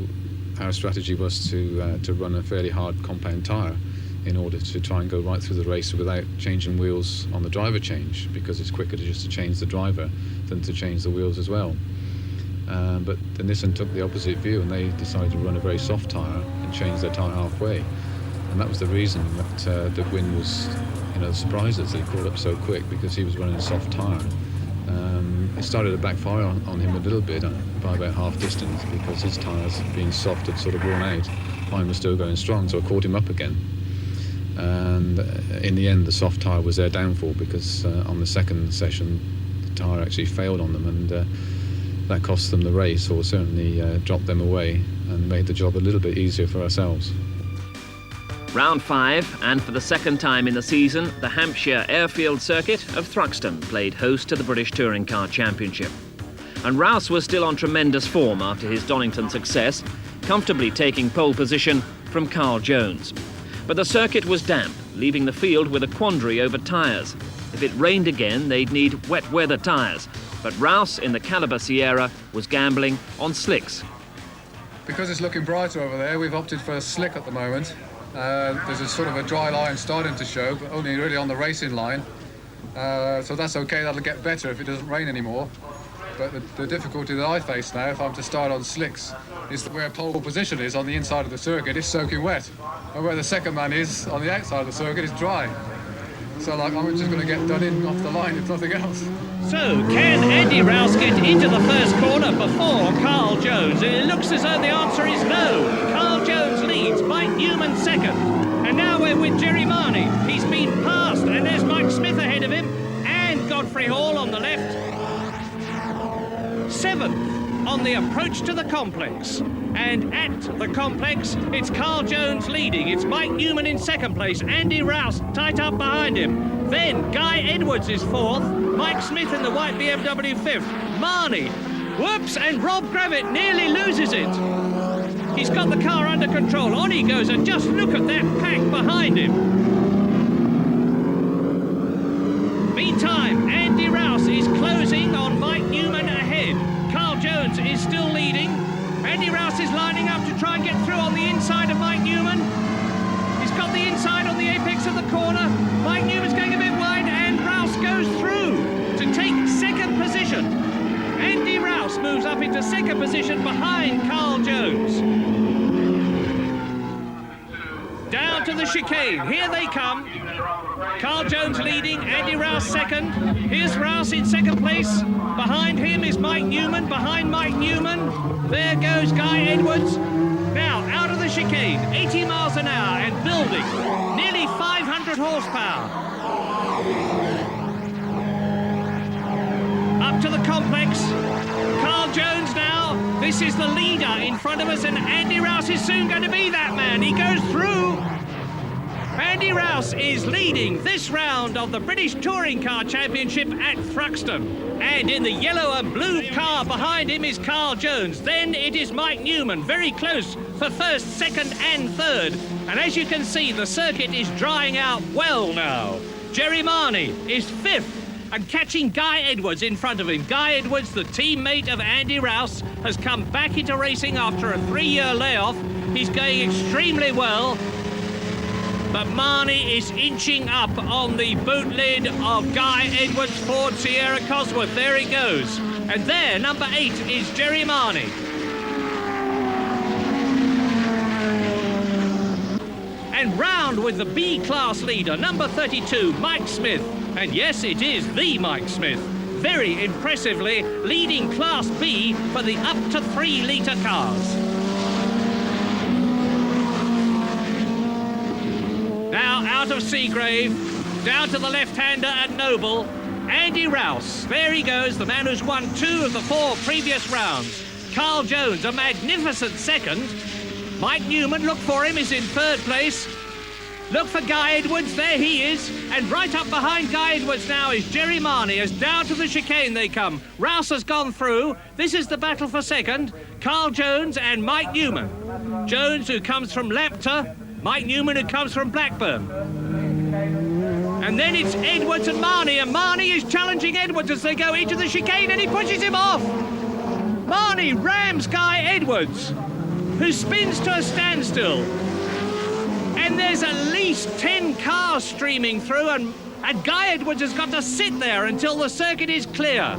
[SPEAKER 6] our strategy was to run a fairly hard compound tyre in order to try and go right through the race without changing wheels on the driver change, because it's quicker to change the driver than to change the wheels as well. But the Nissan took the opposite view, and they decided to run a very soft tyre and change their tyre halfway. And that was the reason that Wyn was, surprised us that he caught up so quick, because he was running a soft tyre. It started to backfire on him a little bit by about half distance, because his tyres, being soft, had sort of worn out. Mine was still going strong, so I caught him up again. And in the end, the soft tyre was their downfall, because on the second session, the tyre actually failed on them, and that cost them the race, or certainly dropped them away and made the job a little bit easier for ourselves.
[SPEAKER 1] Round 5, and for the second time in the season, the Hampshire Airfield Circuit of Thruxton played host to the British Touring Car Championship. And Rouse was still on tremendous form after his Donington success, comfortably taking pole position from Carl Jones. But the circuit was damp, leaving the field with a quandary over tyres. If it rained again, they'd need wet weather tyres. But Rouse in the Caliber Sierra was gambling on slicks.
[SPEAKER 6] Because it's looking brighter over there, we've opted for a slick at the moment. There's a sort of a dry line starting to show, but only really on the racing line. So that's okay, that'll get better if it doesn't rain anymore. But the difficulty that I face now, if I'm to start on slicks, is that where pole position is on the inside of the circuit is soaking wet. And where the second man is on the outside of the circuit is dry. So I'm just going to get done in off the line, if nothing else.
[SPEAKER 5] So, can Andy Rouse get into the first corner before Carl Jones? It looks as though the answer is no. Carl Jones leads, Mike Newman second. And now we're with Jerry Marnie. He's been passed, and there's Mike Smith ahead of him, and Godfrey Hall on the left. 7th on the approach to the complex. And at the complex, it's Carl Jones leading. It's Mike Newman in 2nd place. Andy Rouse tight up behind him. Then Guy Edwards is 4th. Mike Smith in the white BMW 5th. Marnie. Whoops, and Rob Gravitt nearly loses it. He's got the car under control. On he goes, and just look at that pack behind him. Meantime, Andy Rouse is closing on Mike Newman ahead. Carl Jones is still leading. Andy Rouse is lining up to try and get through on the inside of Mike Newman. He's got the inside on the apex of the corner. Mike Newman's going a bit wide, and Rouse goes through to take second position. Andy Rouse moves up into second position behind Carl Jones. Down to the chicane. Here they come. Carl Jones leading, Andy Rouse second. Here's Rouse in second place. Behind him is Mike Newman. Behind Mike Newman, there goes Guy Edwards. Now, out of the chicane, 80 miles an hour and building. Nearly 500 horsepower. Up to the complex. Carl Jones now. This is the leader in front of us, and Andy Rouse is soon going to be that man. He goes through. Andy Rouse is leading this round of the British Touring Car Championship at Thruxton. And in the yellow and blue car behind him is Carl Jones. Then it is Mike Newman, very close for first, second and third. And as you can see, the circuit is drying out well now. Jerry Marnie is fifth and catching Guy Edwards in front of him. Guy Edwards, the teammate of Andy Rouse, has come back into racing after a 3-year layoff. He's going extremely well. But Marnie is inching up on the boot lid of Guy Edwards' Ford Sierra Cosworth. There he goes. And there, number 8, is Jerry Marnie. And round with the B-class leader, number 32, Mike Smith. And yes, it is the Mike Smith. Very impressively leading Class B for the up to 3-litre cars. Now out of Seagrave, down to the left-hander at Noble, Andy Rouse. There he goes, the man who's won 2 of the 4 previous rounds. Carl Jones, a magnificent second. Mike Newman, look for him, is in third place. Look for Guy Edwards, there he is. And right up behind Guy Edwards now is Jerry Marnie, as down to the chicane they come. Rouse has gone through. This is the battle for second. Carl Jones and Mike Newman. Jones, who comes from Lampton. Mike Newman, who comes from Blackburn. And then it's Edwards and Marnie is challenging Edwards as they go into the chicane, and he pushes him off. Marnie rams Guy Edwards, who spins to a standstill. And there's at least 10 cars streaming through, and Guy Edwards has got to sit there until the circuit is clear.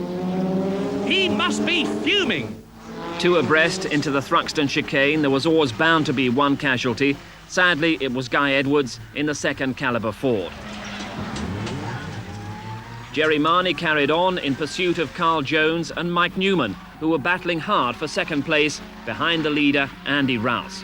[SPEAKER 5] He must be fuming.
[SPEAKER 1] 2 abreast into the Thruxton chicane. There was always bound to be one casualty. Sadly, it was Guy Edwards in the second caliber Ford. Jerry Marnie carried on in pursuit of Carl Jones and Mike Newman, who were battling hard for second place behind the leader, Andy Rouse.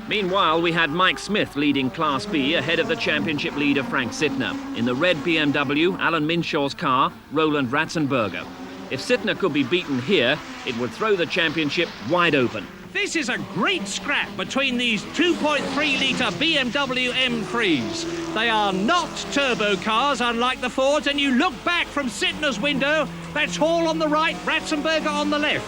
[SPEAKER 1] Meanwhile, we had Mike Smith leading Class B ahead of the championship leader, Frank Sittner. In the red BMW, Alan Minshaw's car, Roland Ratzenberger. If Sittner could be beaten here, it would throw the championship wide open.
[SPEAKER 5] This is a great scrap between these 2.3-litre BMW M3s. They are not turbo cars, unlike the Fords, and you look back from Sittner's window, that's Hall on the right, Ratzenberger on the left.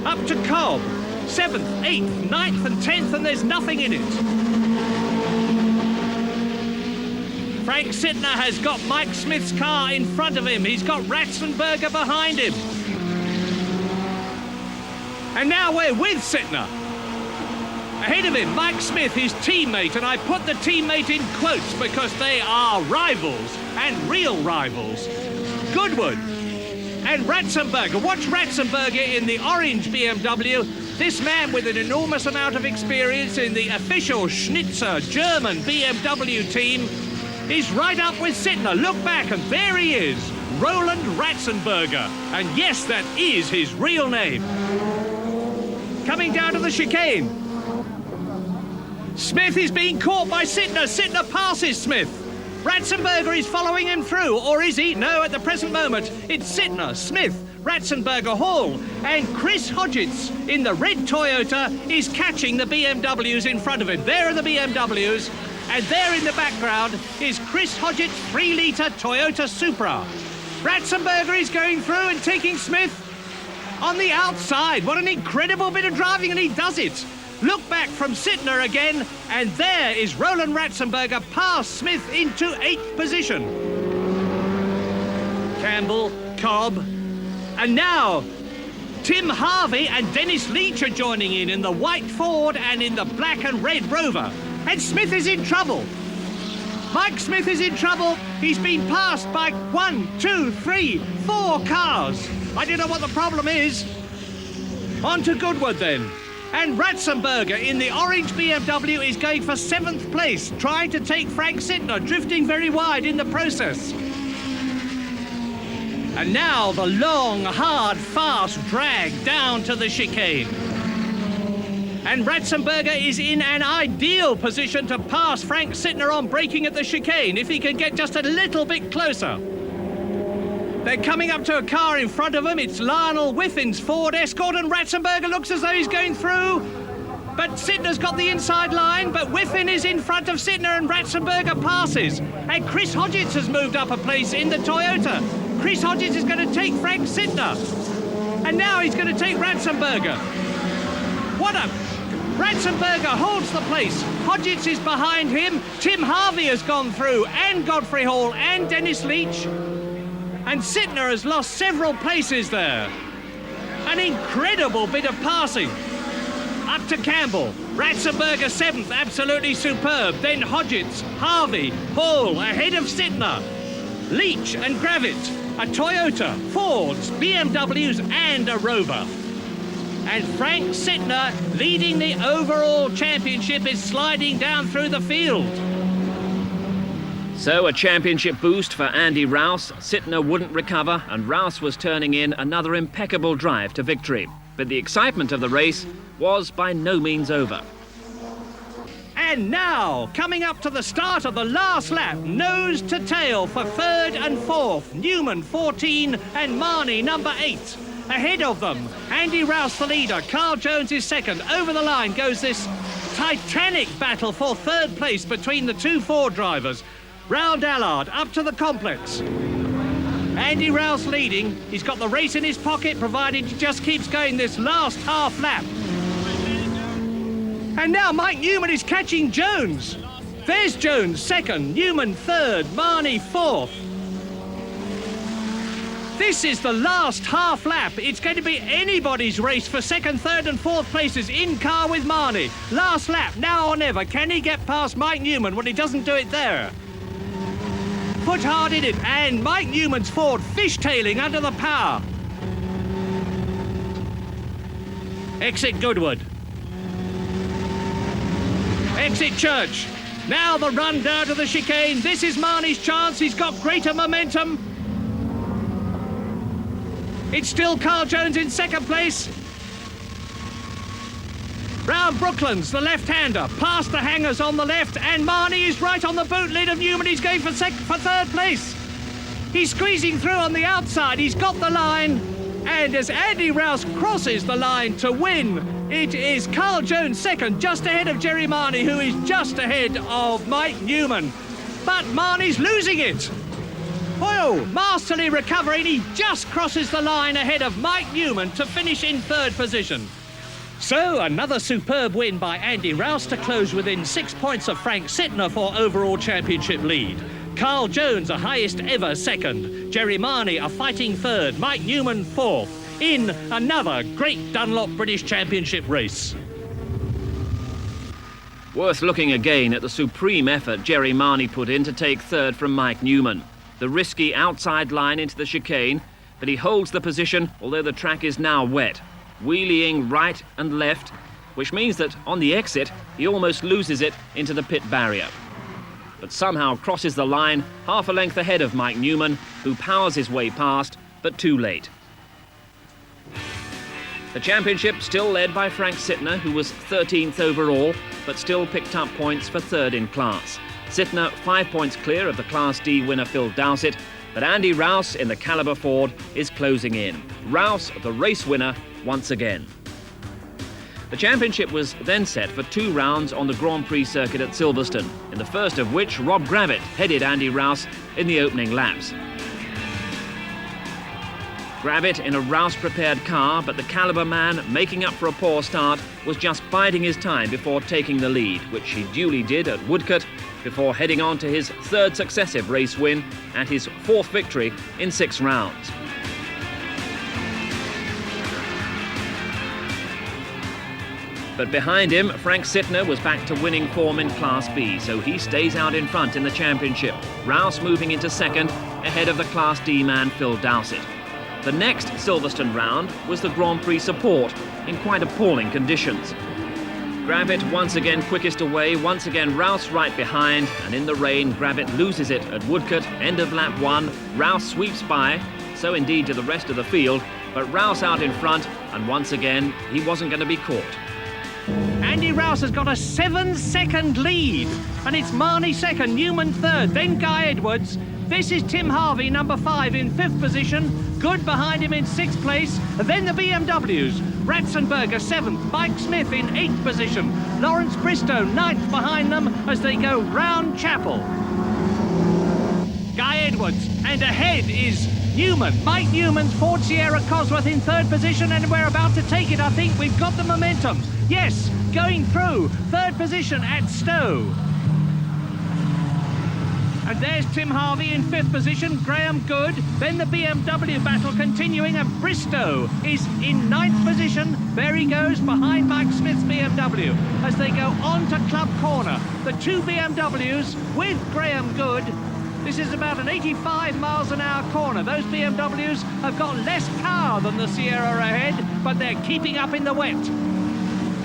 [SPEAKER 5] Up to Cobb, 7th, 8th, 9th and 10th, and there's nothing in it. Frank Sittner has got Mike Smith's car in front of him. He's got Ratzenberger behind him. And now we're with Sittner. Ahead of him, Mike Smith, his teammate, and I put the teammate in quotes because they are rivals, and real rivals. Goodwood and Ratzenberger. Watch Ratzenberger in the orange BMW. This man with an enormous amount of experience in the official Schnitzer German BMW team is right up with Sittner. Look back, and there he is, Roland Ratzenberger. And yes, that is his real name. Coming down to the chicane. Smith is being caught by Sittner. Sittner passes Smith. Ratzenberger is following him through, or is he? No, at the present moment, it's Sittner, Smith, Ratzenberger, Hall, and Chris Hodgetts in the red Toyota is catching the BMWs in front of him. There are the BMWs. And there in the background is Chris Hodgetts' 3-litre Toyota Supra. Ratzenberger is going through and taking Smith on the outside. What an incredible bit of driving, and he does it. Look back from Sittner again, and there is Roland Ratzenberger past Smith into 8th position. Campbell, Cobb, and now Tim Harvey and Dennis Leach are joining in the white Ford and in the black and red Rover. And Smith is in trouble. Mike Smith is in trouble. He's been passed by 1, 2, 3, 4 cars. I don't know what the problem is. On to Goodwood then. And Ratzenberger in the orange BMW is going for 7th place, trying to take Frank Sittner, drifting very wide in the process. And now the long, hard, fast drag down to the chicane. And Ratzenberger is in an ideal position to pass Frank Sittner on braking at the chicane if he can get just a little bit closer. They're coming up to a car in front of them. It's Lionel Whiffin's Ford Escort, and Ratzenberger looks as though he's going through. But Sittner's got the inside line, but Whiffin is in front of Sittner and Ratzenberger passes. And Chris Hodgetts has moved up a place in the Toyota. Chris Hodgetts is going to take Frank Sittner. And now he's going to take Ratzenberger. What a... Ratzenberger holds the place. Hodgetts is behind him. Tim Harvey has gone through, and Godfrey Hall, and Dennis Leach. And Sittner has lost several places there. An incredible bit of passing. Up to Campbell. Ratzenberger 7th, absolutely superb. Then Hodgetts, Harvey, Hall ahead of Sittner. Leach and Gravett, a Toyota, Fords, BMWs and a Rover. And Frank Sittner, leading the overall championship, is sliding down through the field.
[SPEAKER 1] So a championship boost for Andy Rouse. Sittner wouldn't recover, and Rouse was turning in another impeccable drive to victory. But the excitement of the race was by no means over.
[SPEAKER 5] And now, coming up to the start of the last lap, nose to tail for 3rd and 4th, Newman 14 and Marnie number 8. Ahead of them, Andy Rouse the leader, Carl Jones is 2nd. Over the line goes this titanic battle for 3rd place between the 2 Ford drivers. Raoul Dallard up to the complex. Andy Rouse leading. He's got the race in his pocket, provided he just keeps going this last half lap. And now Mike Newman is catching Jones. There's Jones 2nd, Newman 3rd, Marnie 4th. This is the last half lap. It's going to be anybody's race for 2nd, 3rd and 4th places in car with Marnie. Last lap, now or never. Can he get past Mike Newman? Well, he doesn't do it there. Put hard in it, and Mike Newman's Ford fishtailing under the power. Exit Goodwood. Exit Church. Now the run down to the chicane. This is Marnie's chance. He's got greater momentum. It's still Carl Jones in 2nd place. Round Brooklands, the left-hander, past the hangers on the left, and Marnie is right on the boot lid of Newman. He's going for 3rd place. He's squeezing through on the outside. He's got the line, and as Andy Rouse crosses the line to win, it is Carl Jones 2nd, just ahead of Jerry Marnie, who is just ahead of Mike Newman. But Marnie's losing it. Oh, masterly recovering. He just crosses the line ahead of Mike Newman to finish in 3rd position. So, another superb win by Andy Rouse to close within 6 points of Frank Sittner for overall championship lead. Carl Jones, a highest ever 2nd. Jerry Marnie, a fighting 3rd. Mike Newman, 4th. In another great Dunlop British Championship race.
[SPEAKER 1] Worth looking again at the supreme effort Jerry Marnie put in to take 3rd from Mike Newman. The risky outside line into the chicane, but he holds the position, although the track is now wet. Wheeling right and left, which means that on the exit, he almost loses it into the pit barrier. But somehow crosses the line half a length ahead of Mike Newman, who powers his way past, but too late. The championship still led by Frank Sittner, who was 13th overall, but still picked up points for 3rd in class. Sittner 5 points clear of the Class D winner Phil Dowsett, but Andy Rouse in the Caliber Ford is closing in. Rouse, the race winner, once again. The championship was then set for 2 rounds on the Grand Prix circuit at Silverstone, in the first of which Rob Gravett headed Andy Rouse in the opening laps. Gravitt in a Rouse-prepared car, but the Caliber man, making up for a poor start, was just biding his time before taking the lead, which he duly did at Woodcote, before heading on to his third successive race win and his fourth victory in 6 rounds. But behind him, Frank Sittner was back to winning form in Class B, so he stays out in front in the championship. Rouse moving into second, ahead of the Class D man Phil Dowsett. The next Silverstone round was the Grand Prix support, in quite appalling conditions. Gravitt once again quickest away, once again Rouse right behind, and in the rain, Gravitt loses it at Woodcote, end of lap 1. Rouse sweeps by, so indeed to the rest of the field, but Rouse out in front, and once again, he wasn't going to be caught.
[SPEAKER 5] Andy Rouse has got a 7-second lead, and it's Marnie second, Newman third, then Guy Edwards. This is Tim Harvey, number 5, in 5th position. Good behind him in 6th place. Then the BMWs. Ratzenberger 7th, Mike Smith in 8th position. Lawrence Bristow 9th behind them as they go round Chapel. Guy Edwards, and ahead is Newman. Mike Newman's Ford Sierra Cosworth in 3rd position, and we're about to take it, I think. We've got the momentum. Yes, going through 3rd position at Stowe. And there's Tim Harvey in 5th position, Graham Good. Then the BMW battle continuing, and Bristow is in 9th position. There he goes behind Mike Smith's BMW as they go on to Club Corner. The 2 BMWs with Graham Good. This is about an 85 miles an hour corner. Those BMWs have got less power than the Sierra ahead, but they're keeping up in the wet.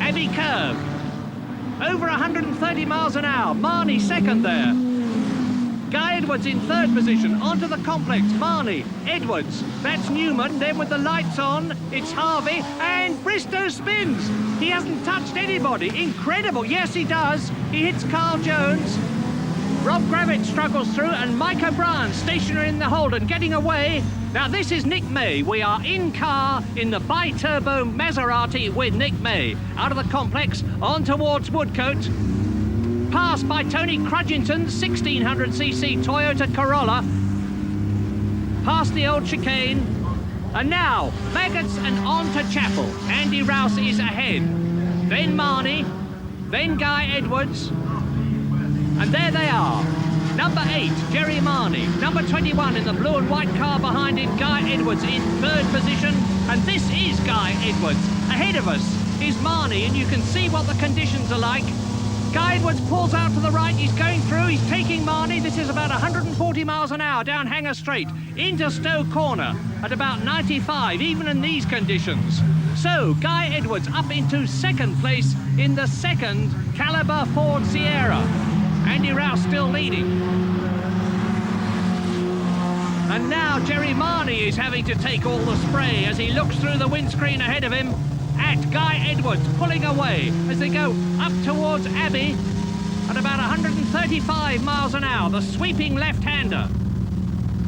[SPEAKER 5] Abbey curve. Over 130 miles an hour. Marnie second there. Guy Edwards in 3rd position, onto the complex, Marnie, Edwards, that's Newman, then with the lights on, it's Harvey, and Bristow spins. He hasn't touched anybody, incredible, yes he does, he hits Carl Jones. Rob Gravitt struggles through, and Mike O'Brien stationary in the Holden, getting away. Now this is Nick May, we are in car in the bi-turbo Maserati with Nick May. Out of the complex, on towards Woodcote. Passed by Tony Crudgington's 1600cc Toyota Corolla. Past the old chicane. And now, Maggots and on to Chapel. Andy Rouse is ahead. Then Marnie. Then Guy Edwards. And there they are. Number 8, Jerry Marnie. Number 21 in the blue and white car behind him, Guy Edwards in 3rd position. And this is Guy Edwards. Ahead of us is Marnie, and you can see what the conditions are like. Guy Edwards pulls out to the right, he's going through, he's taking Marnie. This is about 140 miles an hour down Hanger Straight into Stowe Corner at about 95, even in these conditions. So, Guy Edwards up into 2nd place in the 2nd Caliber Ford Sierra. Andy Rouse still leading. And now Jerry Marnie is having to take all the spray as he looks through the windscreen ahead of him at Guy Edwards, pulling away as they go up towards Abbey at about 135 miles an hour, the sweeping left-hander.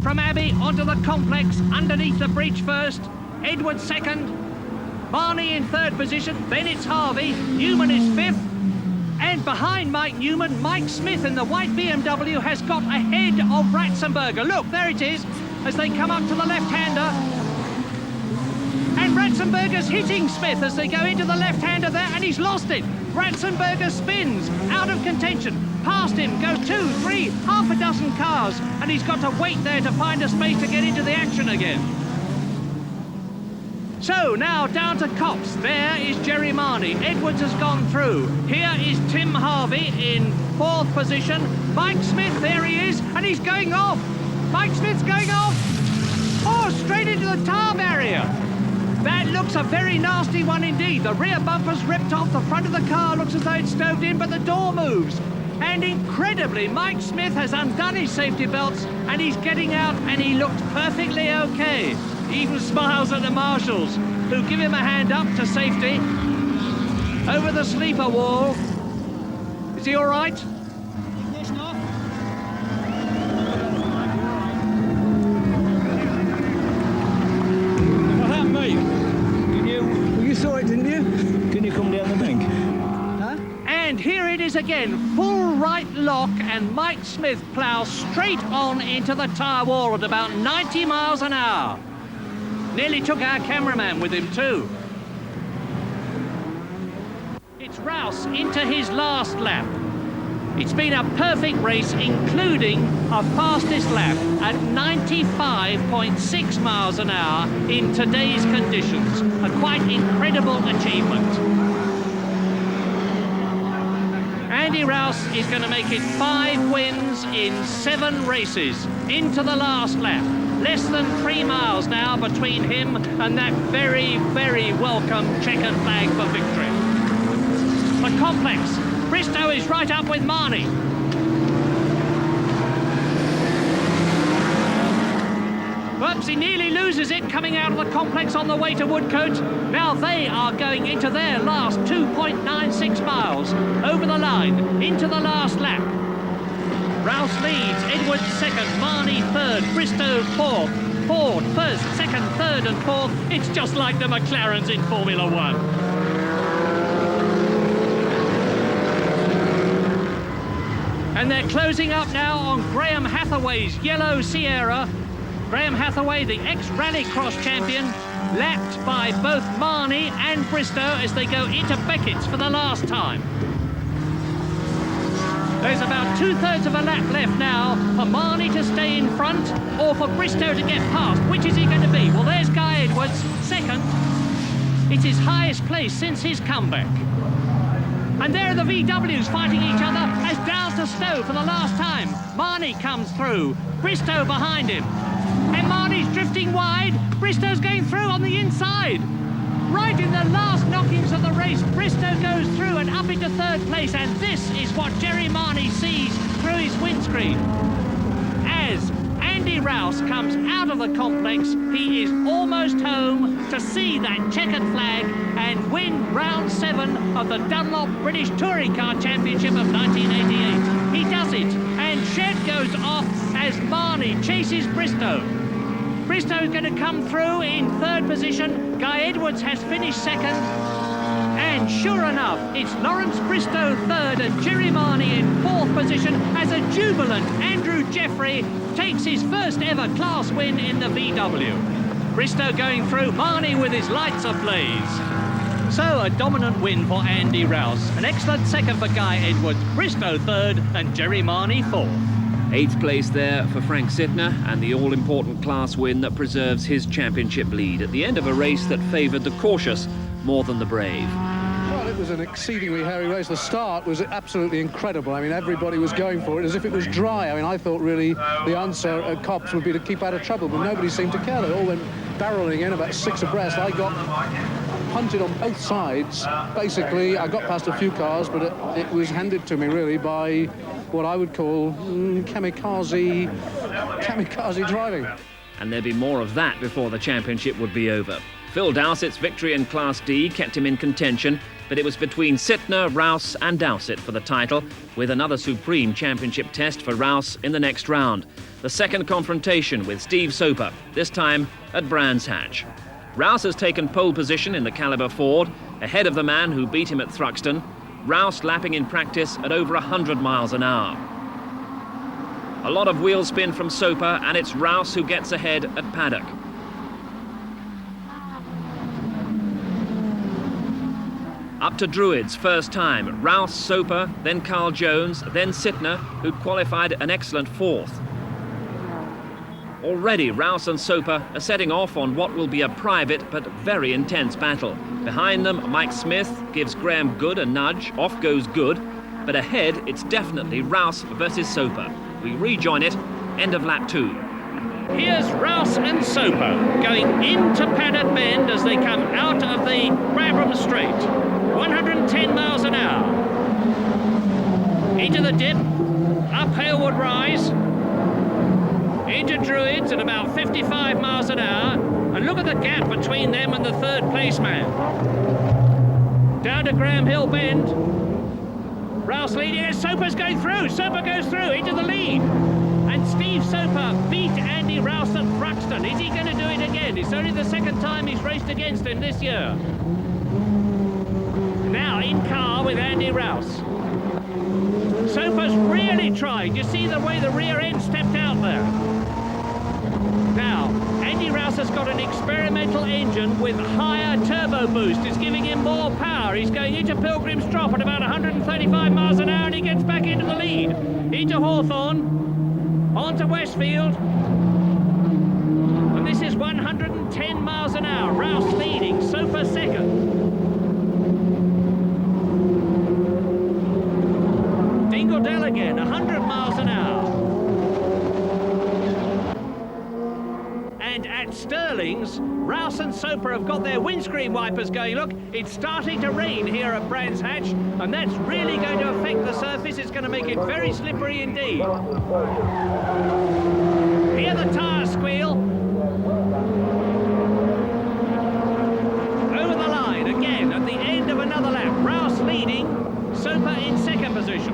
[SPEAKER 5] From Abbey onto the complex, underneath the bridge first, Edwards second, Marnie in 3rd position, then it's Harvey, Newman is 5th, and behind Mike Newman, Mike Smith in the white BMW has got ahead of Ratzenberger. Look, there it is, as they come up to the left-hander. And Ratzenberger's hitting Smith as they go into the left-hander there, and he's lost it. Ratzenberger spins, out of contention. Past him go 2, 3, half a dozen cars, and he's got to wait there to find a space to get into the action again. So now down to Cops. There is Jerry Marnie. Edwards has gone through. Here is Tim Harvey in 4th position. Mike Smith, there he is, and he's going off. Mike Smith's going off. Oh, straight into the tar barrier. That looks a very nasty one indeed. The rear bumper's ripped off, the front of the car looks as though it's stoved in, but the door moves. And incredibly, Mike Smith has undone his safety belts and he's getting out, and he looks perfectly okay. He even smiles at the marshals, who give him a hand up to safety. Over the sleeper wall. Is he all right?
[SPEAKER 7] Ignition off.
[SPEAKER 8] What happened, mate? You saw it, didn't you? Can you come down the bank?
[SPEAKER 7] Huh?
[SPEAKER 5] And here it is again, full right lock, and Mike Smith ploughs straight on into the tyre wall at about 90 miles an hour. Nearly took our cameraman with him too. It's Rouse into his last lap. It's been a perfect race, including a fastest lap at 95.6 miles an hour in today's conditions. A quite incredible achievement. Andy Rouse is going to make it 5 wins in 7 races into the last lap. Less than 3 miles now between him and that very, very welcome checkered flag for victory. The complex. Bristow is right up with Marnie. Whoops, he nearly loses it coming out of the complex on the way to Woodcote. Now they are going into their last 2.96 miles over the line, into the last lap. Rouse leads, Edwards second, Marnie third, Bristow fourth, Ford first, second, third and fourth. It's just like the McLarens in Formula One. And they're closing up now on Graham Hathaway's yellow Sierra. Graham Hathaway, the ex-rallycross champion, lapped by both Marnie and Bristow as they go into Beckett's for the last time. There's about 2/3 of a lap left now for Marnie to stay in front or for Bristow to get past. Which is he going to be? Well, there's Guy Edwards, second. It's his highest place since his comeback. And there are the VWs fighting each other as down to Stowe for the last time. Marnie comes through, Bristow behind him. And Marnie's drifting wide, Bristow's going through on the inside. Right in the last knockings of the race, Bristow goes through and up into 3rd place, and this is what Jerry Marnie sees through his windscreen. As Andy Rouse comes out of the complex, he is almost home to see that checkered flag and win round 7 of the Dunlop British Touring Car Championship of 1988. He does it, and Shed goes off as Marnie chases Bristow. Bristow is going to come through in 3rd position. Guy Edwards has finished 2nd. And sure enough, it's Lawrence Bristow 3rd and Jerry Marnie in 4th position as a jubilant Andrew Jeffrey takes his first ever class win in the VW. Bristow going through, Marnie with his lights ablaze. So a dominant win for Andy Rouse. An excellent 2nd for Guy Edwards, Bristow 3rd and Jerry Marnie 4th.
[SPEAKER 1] 8th place there for Frank Sittner, and the all-important class win that preserves his championship lead at the end of a race that favoured the cautious more than the brave.
[SPEAKER 9] Well, it was an exceedingly hairy race. The start was absolutely incredible. I mean, everybody was going for it as if it was dry. I mean, I thought really the answer at Copse would be to keep out of trouble, but nobody seemed to care. They all went barrelling in about 6 abreast. I got punted on both sides. Basically, I got past a few cars, but it was handed to me really by what I would call kamikaze driving.
[SPEAKER 1] And there'd be more of that before the championship would be over. Phil Dowsett's victory in Class D kept him in contention, but it was between Sittner, Rouse and Dowsett for the title, with another supreme championship test for Rouse in the next round. The second confrontation with Steve Soper, this time at Brands Hatch. Rouse has taken pole position in the Caliber Ford, ahead of the man who beat him at Thruxton. Rouse lapping in practice at over 100 miles an hour. A lot of wheel spin from Soper, and it's Rouse who gets ahead at Paddock. Up to Druids, first time. Rouse, Soper, then Carl Jones, then Sittner, who'd qualified an excellent 4th. Already, Rouse and Soper are setting off on what will be a private but very intense battle. Behind them, Mike Smith gives Graham Good a nudge. Off goes Good. But ahead, it's definitely Rouse versus Soper. We rejoin it, end of lap 2.
[SPEAKER 5] Here's Rouse and Soper going into Paddock Bend as they come out of the Brabham Straight. 110 miles an hour. Into the dip, up Halewood Rise. Into Druids at about 55 miles an hour, and look at the gap between them and the 3rd place man. Down to Graham Hill Bend. Rouse leading, and Soper's going through. Soper goes through into the lead. And Steve Soper beat Andy Rouse at Thruxton. Is he going to do it again? It's only the 2nd time he's raced against him this year. Now in car with Andy Rouse. Soper's really tried. You see the way the rear end stepped out there. Now, Andy Rouse has got an experimental engine with higher turbo boost. It's giving him more power. He's going into Pilgrim's Drop at about 135 miles an hour, and he gets back into the lead. Into Hawthorne, onto Westfield. And this is 110 miles an hour. Rouse leading, Soper second. Dingledell again, 100 miles an hour. And at Stirling's, Rouse and Soper have got their windscreen wipers going. Look, it's starting to rain here at Brands Hatch, and that's really going to affect the surface. It's going to make it very slippery indeed. Hear the tyres squeal. Over the line again at the end of another lap. Rouse leading, Soper in second position.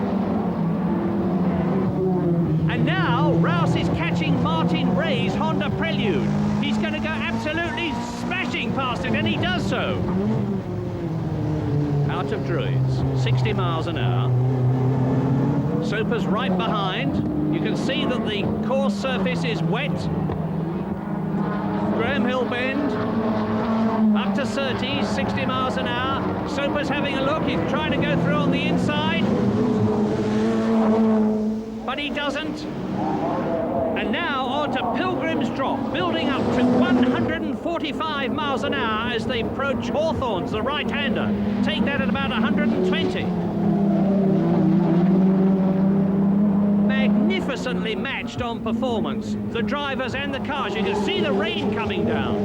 [SPEAKER 5] And now Rouse is catching Martin Ray's Honda Prelude. He's going to go absolutely smashing past it, and he does so. Out of Druids, 60 miles an hour. Soper's right behind. You can see that the course surface is wet. Graham Hill Bend, up to Surtees, 60 miles an hour. Soper's having a look. He's trying to go through on the inside, but he doesn't. And now on to Pilgrim's Drop, building up to 145 miles an hour as they approach Hawthorne's, the right-hander. Take that at about 120. Magnificently matched on performance, the drivers and the cars. You can see the rain coming down.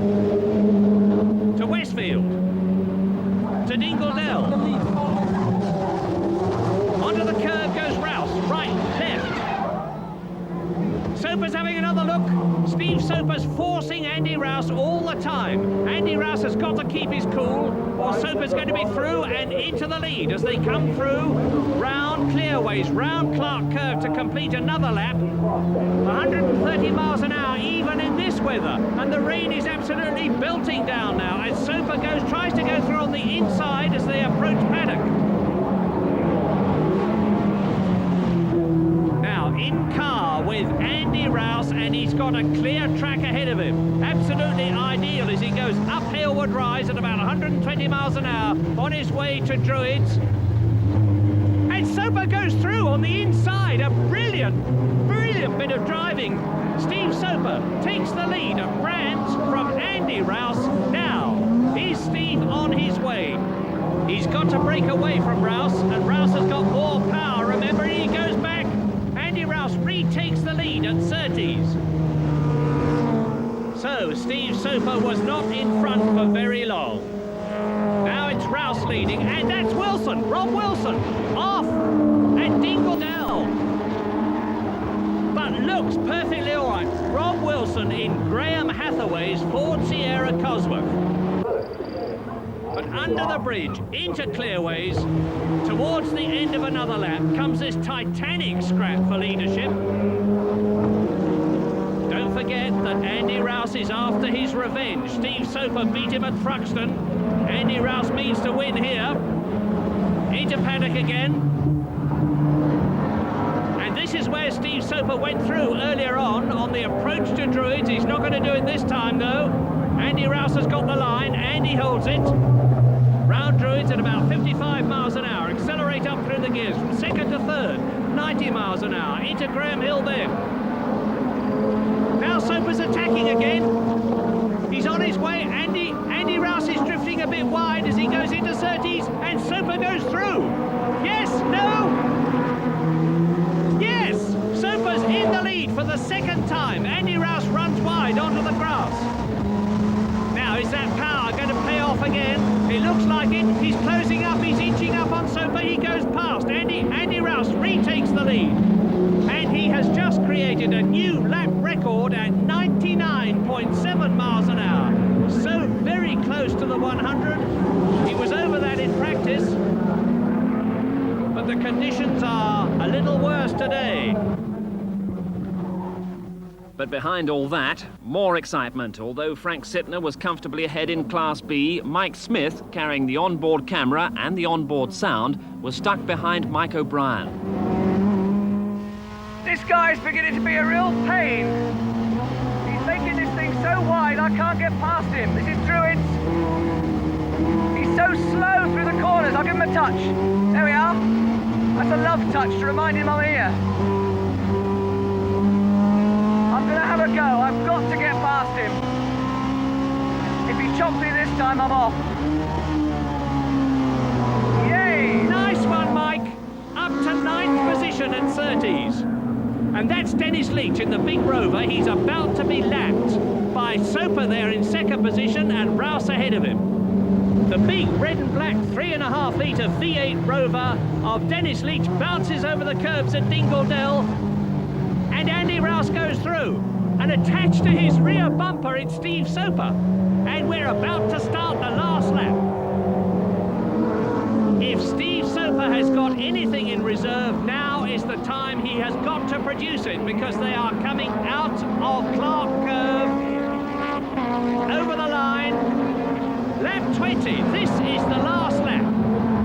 [SPEAKER 5] To Westfield, to Dingledell. Onto the curve goes Rouse, right, left. Soper's having another look. Steve Soper's forcing Andy Rouse all the time. Andy Rouse has got to keep his cool, or Soper's going to be through and into the lead as they come through round Clearways, round Clark Curve to complete another lap. 130 miles an hour even in this weather, and the rain is absolutely belting down now as Soper tries to go through on the inside as they approach Paddock. Now in car with Andy Rouse, and he's got a clear track ahead of him. Absolutely ideal as he goes up Hillwood Rise at about 120 miles an hour on his way to Druids. And Soper goes through on the inside. A brilliant bit of driving. Steve Soper takes the lead at Brands from Andy Rouse. Now, is Steve on his way? He's got to break away from Rouse, and Rouse has got more power. Remember, he goes back. Andy Rouse retakes the lead at Surtees. So, Steve Soper was not in front for very long. Now it's Rouse leading, and that's Wilson, Rob Wilson, off at Dingledell. But looks perfectly all right. Rob Wilson in Graham Hathaway's Ford Sierra Cosworth. But under the bridge, into Clearways, towards the end of another lap, comes this titanic scrap for leadership. Don't forget that Andy Rouse is after his revenge. Steve Soper beat him at Thruxton. Andy Rouse means to win here. Into Paddock again. And this is where Steve Soper went through earlier on the approach to Druids. He's not going to do it this time, though. Andy Rouse has got the line. Andy holds it. Round Druids at about 55 miles an hour. Accelerate up through the gears from second to third. 90 miles an hour. Into Graham Hill Bend. Now Soper's attacking again. He's on his way. Andy Rouse is drifting a bit wide as he goes into Surtees, and Soper goes through. Yes, no. Yes, Soper's in the lead for the second time. Andy Rouse runs wide onto the grass. Now, is that power going to pay off again? It looks like it. He's closing up. He's inching up on Soper. He goes past. Andy Rouse retakes the lead. And he has just created a new lap record at 99.7 miles an hour. So very close to the 100. He was over that in practice. But the conditions are a little worse today.
[SPEAKER 1] But behind all that, more excitement. Although Frank Sittner was comfortably ahead in Class B, Mike Smith, carrying the onboard camera and the onboard sound, was stuck behind Mike O'Brien.
[SPEAKER 10] This guy's beginning to be a real pain. He's making this thing so so wide I can't get past him. This is Druids. He's so slow through the corners. I'll give him a touch. There we are. That's a love touch to remind him I'm here. I'm going to have a go. I've got to get past him. If he chops me this time, I'm off. Yay!
[SPEAKER 5] Nice one, Mike. Up to 9th position at Surtees. And that's Dennis Leach in the big Rover. He's about to be lapped by Soper there in 2nd position and Rouse ahead of him. The big red and black 3.5 litre V8 Rover of Dennis Leach bounces over the curbs at Dingle-Dell, and Andy Rouse goes through. And attached to his rear bumper, it's Steve Soper. And we're about to start the last lap. If Steve Soper has got anything in reserve, now is the time he has got to produce it, because they are coming out of Clark Curve, over the line. Lap 20, this is the last lap.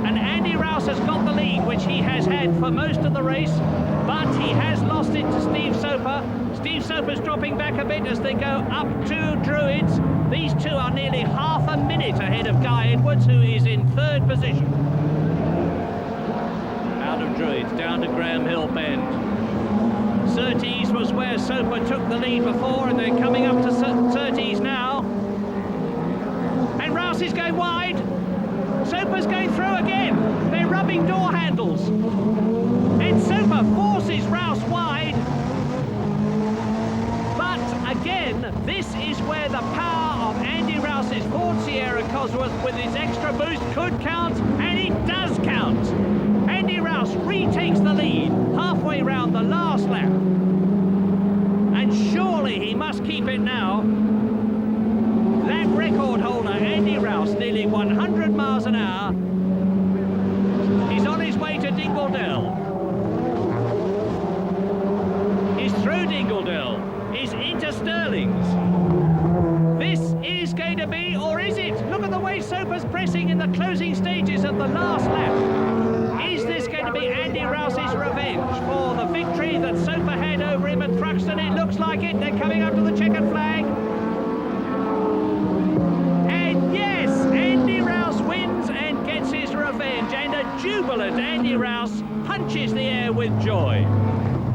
[SPEAKER 5] And Andy Rouse has got the lead, which he has had for most of the race, but he has lost it to Steve Soper. Steve Soper's dropping back a bit as they go up to Druids. These two are nearly half a minute ahead of Guy Edwards, who is in 3rd position. Out of Druids, down to Graham Hill Bend. Surtees was where Soper took the lead before, and they're coming up to Surtees now. And Rouse is going wide. Soper's going through again. They're rubbing door handles. And Soper forces Rouse wide. But again, this is where the power of Andy Rouse's Ford Sierra Cosworth with its extra boost could count, and it does count. Andy Rouse retakes the lead halfway round the last lap. And surely he must keep it now. Lap record holder Andy Rouse, nearly 100 miles an hour, is on his way to Dingle-Dell. He's through Dingle-Dell. He's into Stirling's. This is going to be, or is it? Look at the way Soper's pressing in the closing stages of the last lap. Is this going to be Andy Rouse's revenge for the victory that Soper had over him at Thruxton? It looks like it. They're coming up to the checkered flag. And yes, Andy Rouse wins and gets his revenge. And a jubilant Andy Rouse punches the air with joy.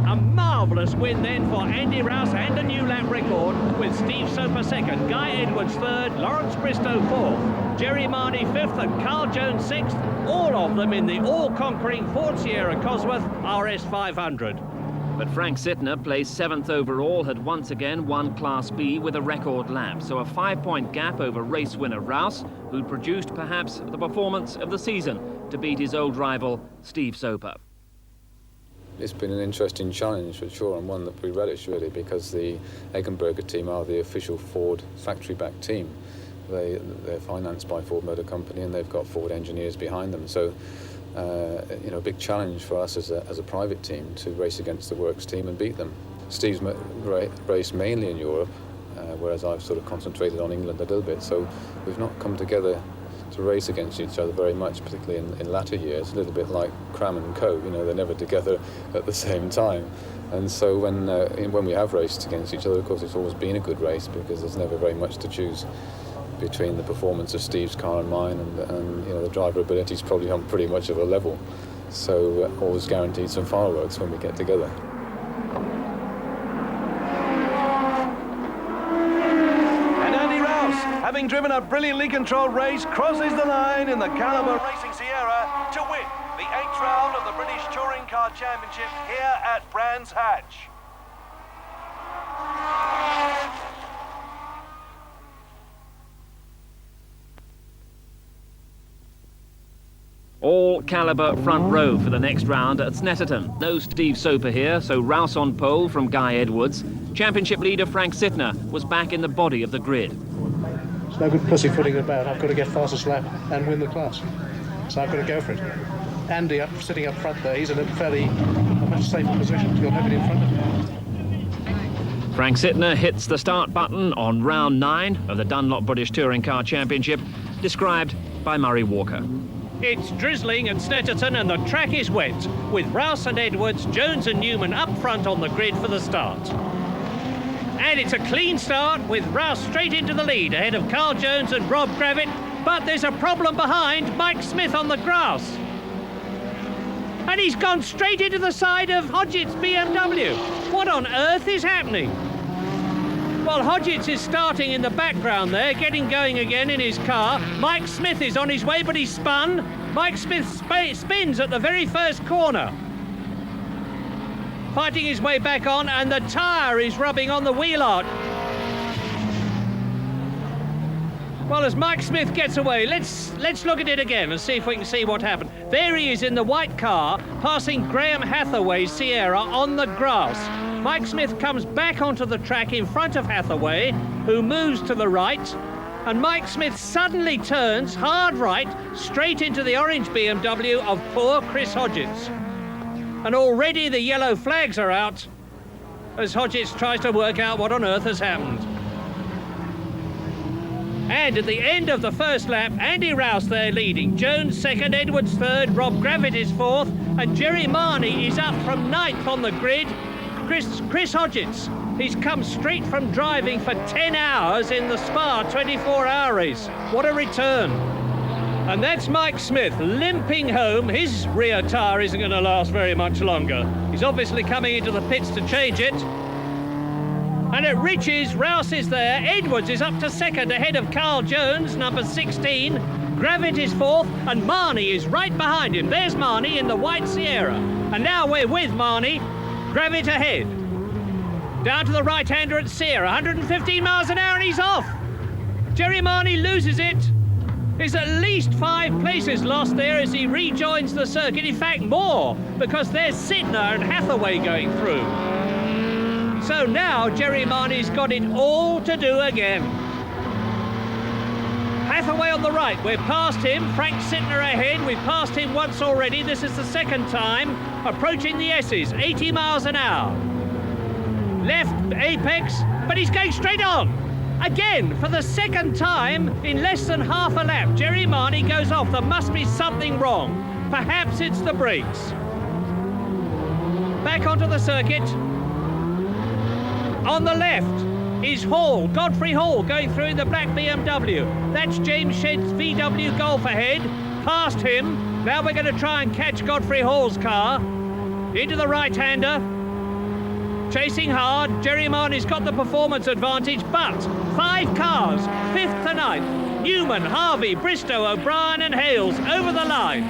[SPEAKER 5] A marvellous win then for Andy Rouse, and a new lap record, with Steve Soper 2nd, Guy Edwards 3rd, Lawrence Bristow 4th, Jerry Marnie 5th and Carl Jones 6th, all of them in the all-conquering Ford Sierra Cosworth RS 500.
[SPEAKER 1] But Frank Sittner, placed 7th overall, had once again won Class B with a record lap, so a 5-point gap over race winner Rouse, who'd produced perhaps the performance of the season to beat his old rival Steve Soper.
[SPEAKER 6] It's been an interesting challenge for sure, and one that we relish really, because the Eggenberger team are the official Ford factory-backed team. They're financed by Ford Motor Company, and they've got Ford engineers behind them. So, you know, a big challenge for us as a private team to race against the works team and beat them. Steve's raced mainly in Europe, whereas I've sort of concentrated on England a little bit. So we've not come together to race against each other very much, particularly in latter years. A little bit like Cram and Co. You know, they're never together at the same time. And so when we have raced against each other, of course, it's always been a good race, because there's never very much to choose between the performance of Steve's car and mine, and you know, the driver ability is probably on pretty much of a level. So always guaranteed some fireworks when we get together.
[SPEAKER 11] And Andy Rouse, having driven a brilliantly controlled race, crosses the line in the Caliber Racing Sierra to win the 8th round of the British Touring Car Championship here at Brands Hatch.
[SPEAKER 1] All Caliber front row for the next round at Snetterton. No Steve Soper here, so Rouse on pole from Guy Edwards. Championship leader Frank Sittner was back in the body of the grid.
[SPEAKER 9] It's no good pussyfooting about. I've got to get fastest lap and win the class. So I've got to go for it. Andy sitting up front there, he's in a much safer position. He's got nobody in front of him.
[SPEAKER 1] Frank Sittner hits the start button on round 9 of the Dunlop British Touring Car Championship, described by Murray Walker.
[SPEAKER 5] It's drizzling at Snetterton and the track is wet, with Rouse and Edwards, Jones and Newman up front on the grid for the start. And it's a clean start with Rouse straight into the lead ahead of Carl Jones and Rob Gravitt. But there's a problem behind Mike Smith on the grass. And he's gone straight into the side of Hodgett's BMW. What on earth is happening? Well, Hodgetts is starting in the background there, getting going again in his car. Mike Smith is on his way, but he's spun. Mike Smith spins at the very first corner. Fighting his way back on, and the tyre is rubbing on the wheel arch. Well, as Mike Smith gets away, let's look at it again and see if we can see what happened. There he is in the white car, passing Graham Hathaway's Sierra on the grass. Mike Smith comes back onto the track in front of Hathaway, who moves to the right, and Mike Smith suddenly turns hard right, straight into the orange BMW of poor Chris Hodgetts. And already the yellow flags are out as Hodgetts tries to work out what on earth has happened. And at the end of the first lap, Andy Rouse there leading. Jones second, Edwards third, Rob Gravitt is fourth, and Jerry Marnie is up from ninth on the grid. Chris Hodgetts, he's come straight from driving for 10 hours in the Spa 24-hour race. What a return. And that's Mike Smith limping home. His rear tyre isn't going to last very much longer. He's obviously coming into the pits to change it. And at Riches, Rouse is there. Edwards is up to second ahead of Carl Jones, number 16. Gravitt is fourth, and Marnie is right behind him. There's Marnie in the white Sierra. And now we're with Marnie. Gravitt ahead. Down to the right-hander at Sierra, 115 miles an hour, and he's off. Jerry Marnie loses it. There's at least 5 places lost there as he rejoins the circuit. In fact, more, because there's Sidner and Hathaway going through. So now Jerry Marnie's got it all to do again. Hathaway on the right, we're past him. Frank Sidner ahead, we've passed him once already. This is the second time. Approaching the S's, 80 miles an hour. Left apex, but he's going straight on. Again, for the second time in less than half a lap, Jerry Marnie goes off. There must be something wrong. Perhaps it's the brakes. Back onto the circuit. On the left is Hall, Godfrey Hall, going through in the black BMW. That's James Shedd's VW Golf ahead. Past him. Now we're going to try and catch Godfrey Hall's car. Into the right-hander. Chasing hard. Jerry Marnie's got the performance advantage, but 5 cars, 5th to 9th. Newman, Harvey, Bristow, O'Brien and Hales over the line.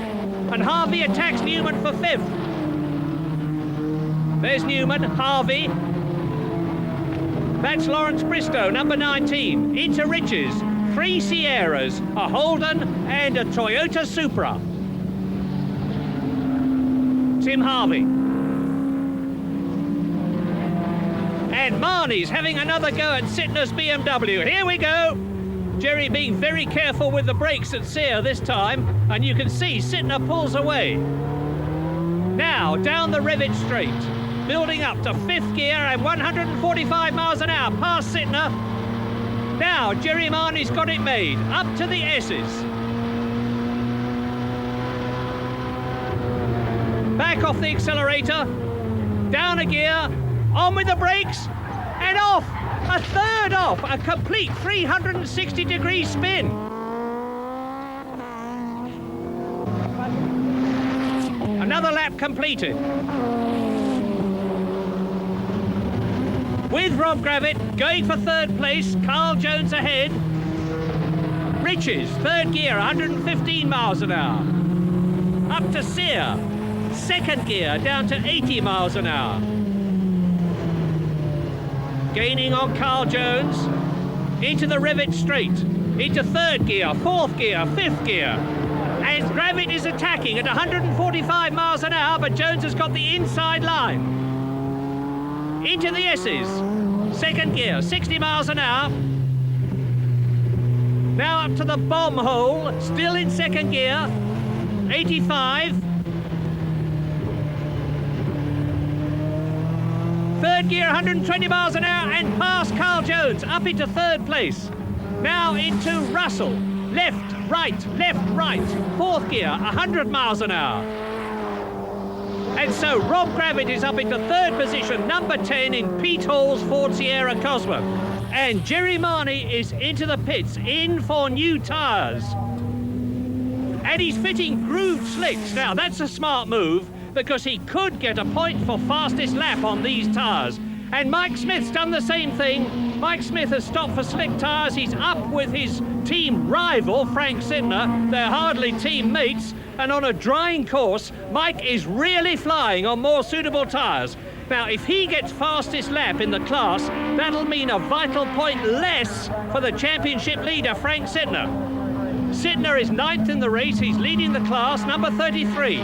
[SPEAKER 5] And Harvey attacks Newman for 5th. There's Newman, Harvey. That's Lawrence Bristow, number 19. Into Riches. 3 Sierras, a Holden and a Toyota Supra. Tim Harvey. And Marnie's having another go at Sidner's BMW. Here we go. Jerry being very careful with the brakes at Sear this time, and you can see Sidner pulls away. Now, down the Rivet Straight, building up to 5th gear and 145 miles an hour past Sidner. Now, Jerry Marnie's got it made, up to the S's. Back off the accelerator, down a gear, on with the brakes, and off! A third off, a complete 360-degree spin. Another lap completed. With Rob Gravitt going for 3rd place, Carl Jones ahead. Riches, 3rd gear, 115 miles an hour. Up to Sear, 2nd gear, down to 80 miles an hour. Gaining on Carl Jones, into the Rivet Straight, into 3rd gear, 4th gear, 5th gear. And Gravitt is attacking at 145 miles an hour, but Jones has got the inside line. Into the S's, 2nd gear, 60 miles an hour. Now up to the bomb hole, still in 2nd gear, 85. 3rd gear, 120 miles an hour, and past Carl Jones, up into 3rd place. Now into Russell, left, right, 4th gear, 100 miles an hour. And so Rob Gravitt is up into third position, number 10 in Pete Hall's Ford Sierra Cosworth. And Jerry Marnie is into the pits, in for new tyres. And he's fitting grooved slicks. Now, that's a smart move, because he could get a point for fastest lap on these tyres. And Mike Smith's done the same thing. Mike Smith has stopped for slick tyres. He's up with his team rival, Frank Sidner. They're hardly teammates. And on a drying course, Mike is really flying on more suitable tyres. Now, if he gets fastest lap in the class, that'll mean a vital point less for the championship leader, Frank Sidner. Sidner is 9th in the race. He's leading the class, number 33.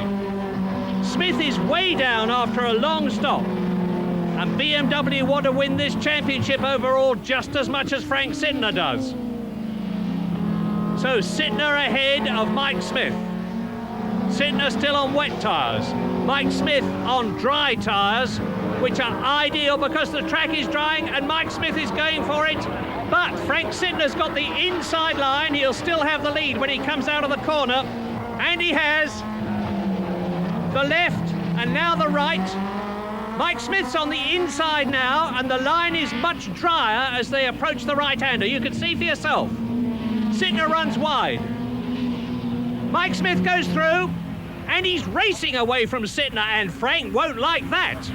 [SPEAKER 5] Smith is way down after a long stop. And BMW want to win this championship overall just as much as Frank Sidner does. So Sidner ahead of Mike Smith. Sidner still on wet tyres. Mike Smith on dry tyres, which are ideal because the track is drying and Mike Smith is going for it. But Frank Sidner's got the inside line. He'll still have the lead when he comes out of the corner. And he has the left and now the right. Mike Smith's on the inside now, and the line is much drier as they approach the right-hander. You can see for yourself. Sidner runs wide. Mike Smith goes through, and he's racing away from Sidner, and Frank won't like that.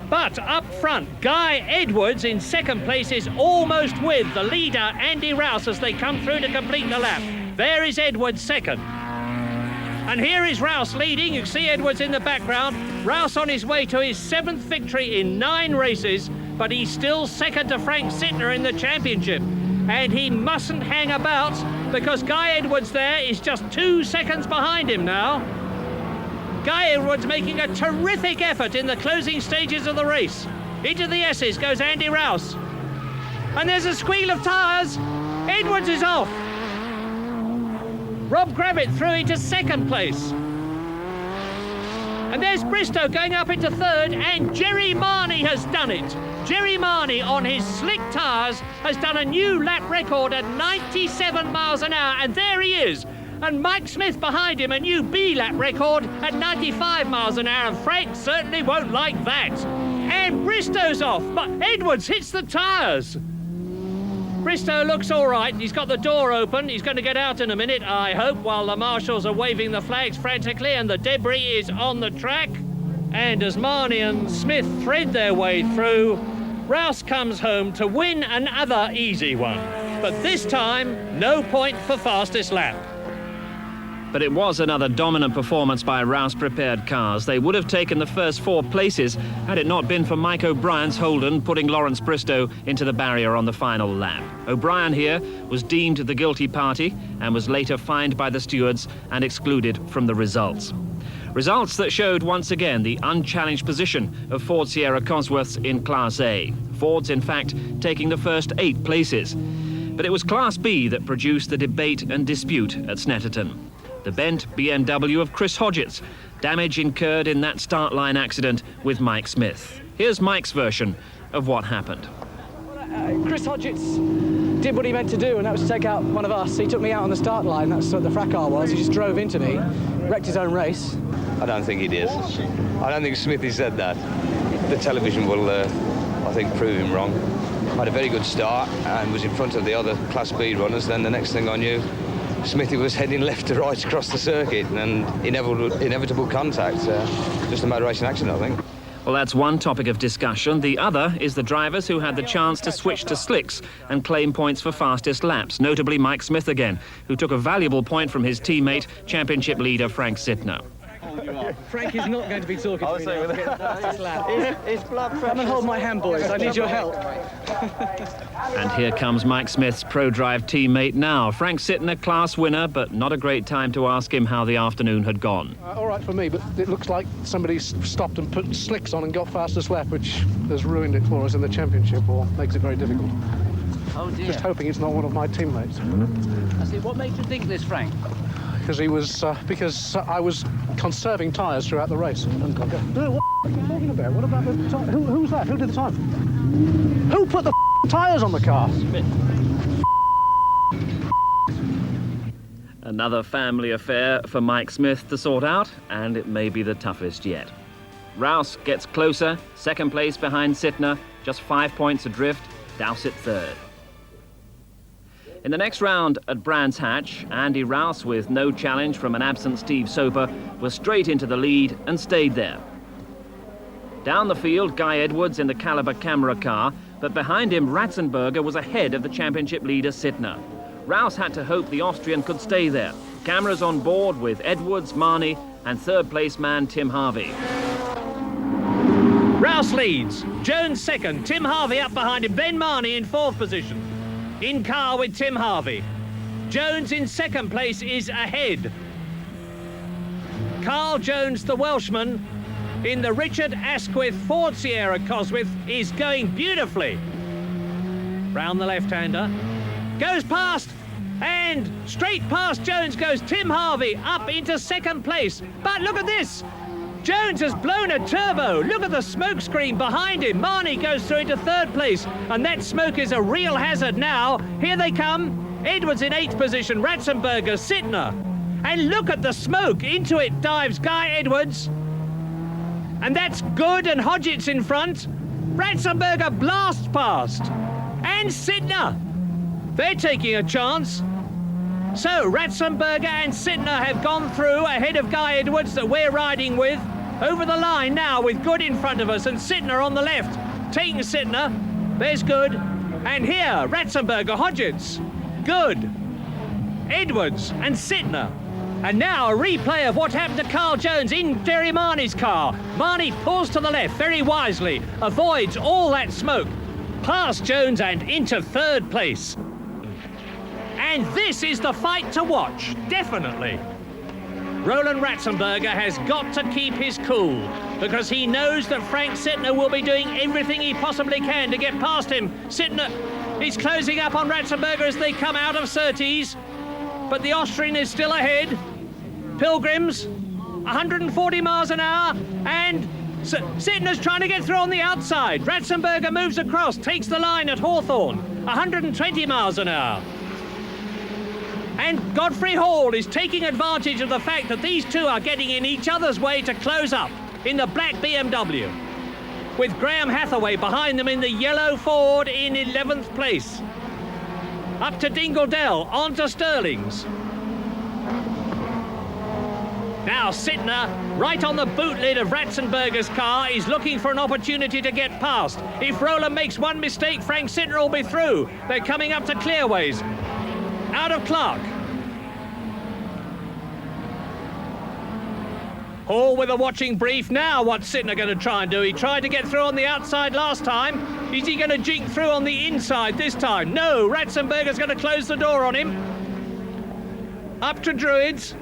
[SPEAKER 5] But up front, Guy Edwards in second place is almost with the leader, Andy Rouse, as they come through to complete the lap. There is Edwards second. And here is Rouse leading. You see Edwards in the background. Rouse on his way to his 7th victory in 9 races, but he's still second to Frank Sidner in the championship. And he mustn't hang about because Guy Edwards there is just 2 seconds behind him now. Guy Edwards making a terrific effort in the closing stages of the race. Into the S's goes Andy Rouse. And there's a squeal of tyres. Edwards is off. Rob Gravitt through into second place. And there's Bristow going up into third, and Jerry Marnie has done it. Jerry Marnie on his slick tyres has done a new lap record at 97 miles an hour, and there he is. And Mike Smith behind him, a new B-lap record at 95 miles an hour, and Frank certainly won't like that. And Bristow's off, but Edwards hits the tyres. Bristow looks all right. He's got the door open. He's going to get out in a minute, I hope, while the marshals are waving the flags frantically and the debris is on the track. And as Marnie and Smith thread their way through, Rouse comes home to win another easy one. But this time, no point for fastest lap.
[SPEAKER 1] But it was another dominant performance by Rouse-prepared cars. They would have taken the first 4 places had it not been for Mike O'Brien's Holden putting Lawrence Bristow into the barrier on the final lap. O'Brien here was deemed the guilty party and was later fined by the stewards and excluded from the results. Results that showed once again the unchallenged position of Ford Sierra Cosworths in Class A. Ford's, in fact, taking the first 8 places. But it was Class B that produced the debate and dispute at Snetterton. The bent BMW of Chris Hodgetts, damage incurred in that start line accident with Mike Smith. Here's Mike's version of what happened.
[SPEAKER 10] Chris Hodgetts did what he meant to do, and that was take out one of us. He took me out on the start line. That's what the fracas was. He just drove into me, wrecked his own race.
[SPEAKER 12] I don't think he did. I don't think Smithy said that. The television will, I think, prove him wrong. Had a very good start and was in front of the other Class B runners. Then the next thing I knew, Smithy was heading left to right across the circuit, and inevitable contact. Just a motor racing accident, I think.
[SPEAKER 1] Well, that's one topic of discussion. The other is the drivers who had the chance to switch to slicks and claim points for fastest laps, notably Mike Smith again, who took a valuable point from his teammate, championship leader Frank Sidner.
[SPEAKER 10] Frank is not going to be talking to me now to get the fastest lap. His blood pressure. Come and hold my hand, boys. I need your help.
[SPEAKER 1] And here comes Mike Smith's ProDrive teammate now. Frank Sidner, class winner, but not a great time to ask him how the afternoon had gone.
[SPEAKER 9] All right for me, but it looks like somebody stopped and put slicks on and got fastest lap, which has ruined it for us in the championship, or makes it very difficult.
[SPEAKER 5] Oh dear.
[SPEAKER 9] Just hoping it's not one of my teammates.
[SPEAKER 5] I see. What makes you think this, Frank?
[SPEAKER 9] Because I was conserving tyres throughout the race. No, what are you talking about? What about the time? Who was that? Who did the time? Who put the tyres on the car?
[SPEAKER 1] Another family affair for Mike Smith to sort out, and it may be the toughest yet. Rouse gets closer, second place behind Sittner, just 5 points adrift, Dowsett third. In the next round at Brands Hatch, Andy Rouse, with no challenge from an absent Steve Soper, was straight into the lead and stayed there. Down the field, Guy Edwards in the Caliber Camera car, but behind him Ratzenberger was ahead of the championship leader Sittner. Rouse had to hope the Austrian could stay there. Cameras on board with Edwards, Marnie and third place man Tim Harvey.
[SPEAKER 5] Rouse leads, Jones second, Tim Harvey up behind him, then Marnie in fourth position. In car with Tim Harvey. Jones in second place is ahead. Carl Jones, the Welshman, in the Richard Asquith Ford Sierra Cosworth, is going beautifully. Round the left-hander. Goes past, and straight past Jones goes Tim Harvey up into second place. But look at this. Jones has blown a turbo. Look at the smoke screen behind him. Marnie goes through into third place, and that smoke is a real hazard now. Here they come. Edwards in eighth position, Ratzenberger, Sittner. And look at the smoke. Into it dives Guy Edwards. And that's good, and Hodgetts in front. Ratzenberger blasts past. And Sittner. They're taking a chance. So Ratzenberger and Sittner have gone through ahead of Guy Edwards that we're riding with. Over the line now with Good in front of us and Sittner on the left. Taking Sittner. There's Good. And here, Ratzenberger, Hodgetts. Good. Edwards and Sittner. And now a replay of what happened to Carl Jones in Jerry Marnie's car. Marnie pulls to the left very wisely, avoids all that smoke. Past Jones and into third place. And this is the fight to watch, definitely. Roland Ratzenberger has got to keep his cool because he knows that Frank Sittner will be doing everything he possibly can to get past him. Sittner is closing up on Ratzenberger as they come out of Surtees, but the Austrian is still ahead. Pilgrims, 140 miles an hour, and Sittner's trying to get through on the outside. Ratzenberger moves across, takes the line at Hawthorne, 120 miles an hour. And Godfrey Hall is taking advantage of the fact that these two are getting in each other's way to close up in the black BMW, with Graham Hathaway behind them in the yellow Ford in 11th place. Up to Dingledell, on to Stirling's. Now Sittner, right on the boot lid of Ratzenberger's car, is looking for an opportunity to get past. If Roland makes one mistake, Frank Sittner will be through. They're coming up to Clearways. Out of Clark. Hall with a watching brief. Now what's Sittner going to try and do? He tried to get through on the outside last time. Is he going to jink through on the inside this time? No, Ratzenberger's going to close the door on him. Up to Druids.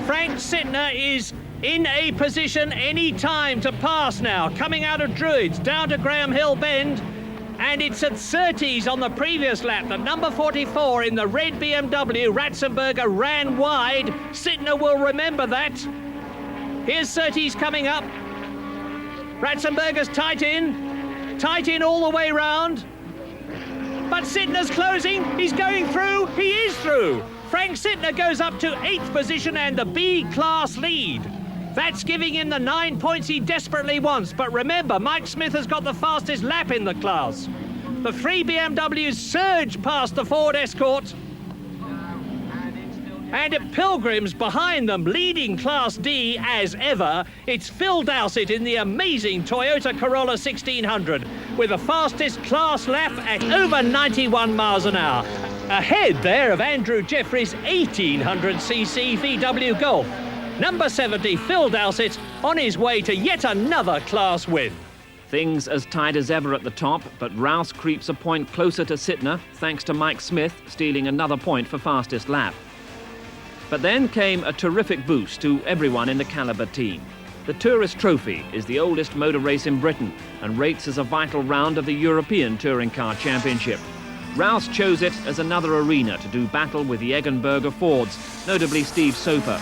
[SPEAKER 5] Frank Sittner is in a position any time to pass now. Coming out of Druids, down to Graham Hill Bend. And it's at Surtees on the previous lap that number 44 in the red BMW, Ratzenberger, ran wide. Sittner will remember that. Here's Surtees coming up. Ratzenberger's tight in all the way round. But Sittner's closing, he's going through, he is through. Frank Sittner goes up to 8th position and the B-class lead. That's giving him the 9 points he desperately wants. But remember, Mike Smith has got the fastest lap in the class. The three BMWs surge past the Ford Escort. And at Pilgrims behind them, leading Class D as ever, it's Phil Dowsett in the amazing Toyota Corolla 1600 with the fastest class lap at over 91 miles an hour. Ahead there of Andrew Jeffries' 1800cc VW Golf. Number 70, Phil Dowsett, on his way to yet another class win.
[SPEAKER 1] Things as tight as ever at the top, but Rouse creeps a point closer to Sittner, thanks to Mike Smith stealing another point for fastest lap. But then came a terrific boost to everyone in the Caliber team. The Tourist Trophy is the oldest motor race in Britain and rates as a vital round of the European Touring Car Championship. Rouse chose it as another arena to do battle with the Eggenberger Fords, notably Steve Soper.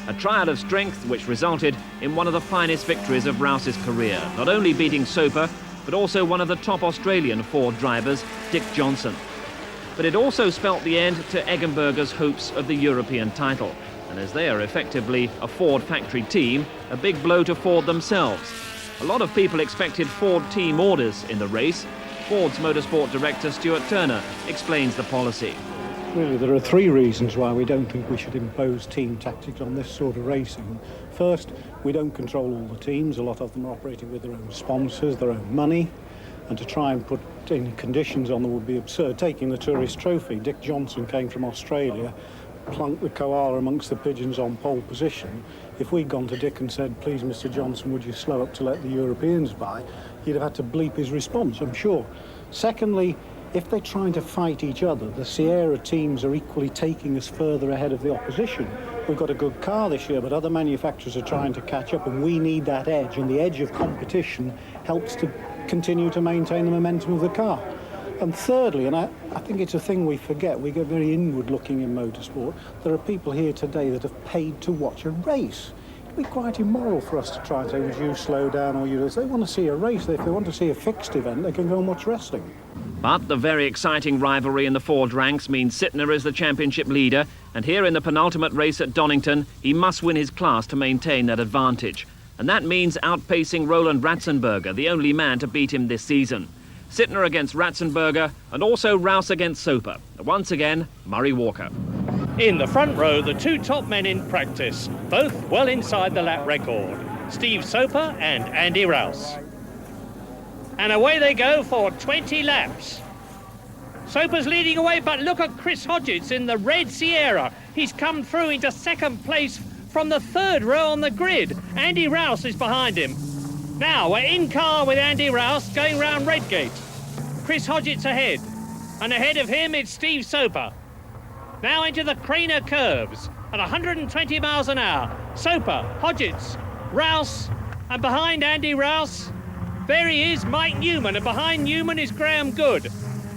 [SPEAKER 1] A trial of strength which resulted in one of the finest victories of Rouse's career, not only beating Soper, but also one of the top Australian Ford drivers, Dick Johnson. But it also spelt the end to Eggenberger's hopes of the European title. And as they are effectively a Ford factory team, a big blow to Ford themselves. A lot of people expected Ford team orders in the race. Ford's motorsport director, Stuart Turner, explains the policy.
[SPEAKER 9] Really, there are three reasons why we don't think we should impose team tactics on this sort of racing. First, we don't control all the teams. A lot of them are operating with their own sponsors, their own money, and to try and put any conditions on them would be absurd. Taking the Tourist Trophy, Dick Johnson came from Australia, plunked the koala amongst the pigeons on pole position. If we'd gone to Dick and said, please, Mr. Johnson, would you slow up to let the Europeans by, he'd have had to bleep his response, I'm sure. Secondly, if they're trying to fight each other, the Sierra teams are equally taking us further ahead of the opposition. We've got a good car this year, but other manufacturers are trying to catch up, and we need that edge, and the edge of competition helps to continue to maintain the momentum of the car. And thirdly, and I think it's a thing we forget, we get very inward-looking in motorsport, there are people here today that have paid to watch a race. It'd be quite immoral for us to try and say, would you slow down, or you... If they want to see a race, if they want to see a fixed event, they can go and watch wrestling.
[SPEAKER 1] But the very exciting rivalry in the Ford ranks means Sittner is the championship leader, and here in the penultimate race at Donington, he must win his class to maintain that advantage. And that means outpacing Roland Ratzenberger, the only man to beat him this season. Sittner against Ratzenberger, and also Rouse against Soper. Once again, Murray Walker.
[SPEAKER 5] In the front row, the two top men in practice, both well inside the lap record, Steve Soper and Andy Rouse. And away they go for 20 laps. Soper's leading away, but look at Chris Hodgetts in the red Sierra. He's come through into second place from the third row on the grid. Andy Rouse is behind him. Now we're in car with Andy Rouse going round Redgate. Chris Hodgetts ahead. And ahead of him it's Steve Soper. Now into the Craner curves at 120 miles an hour. Soper, Hodgetts, Rouse, and behind Andy Rouse, there he is, Mike Newman, and behind Newman is Graham Good.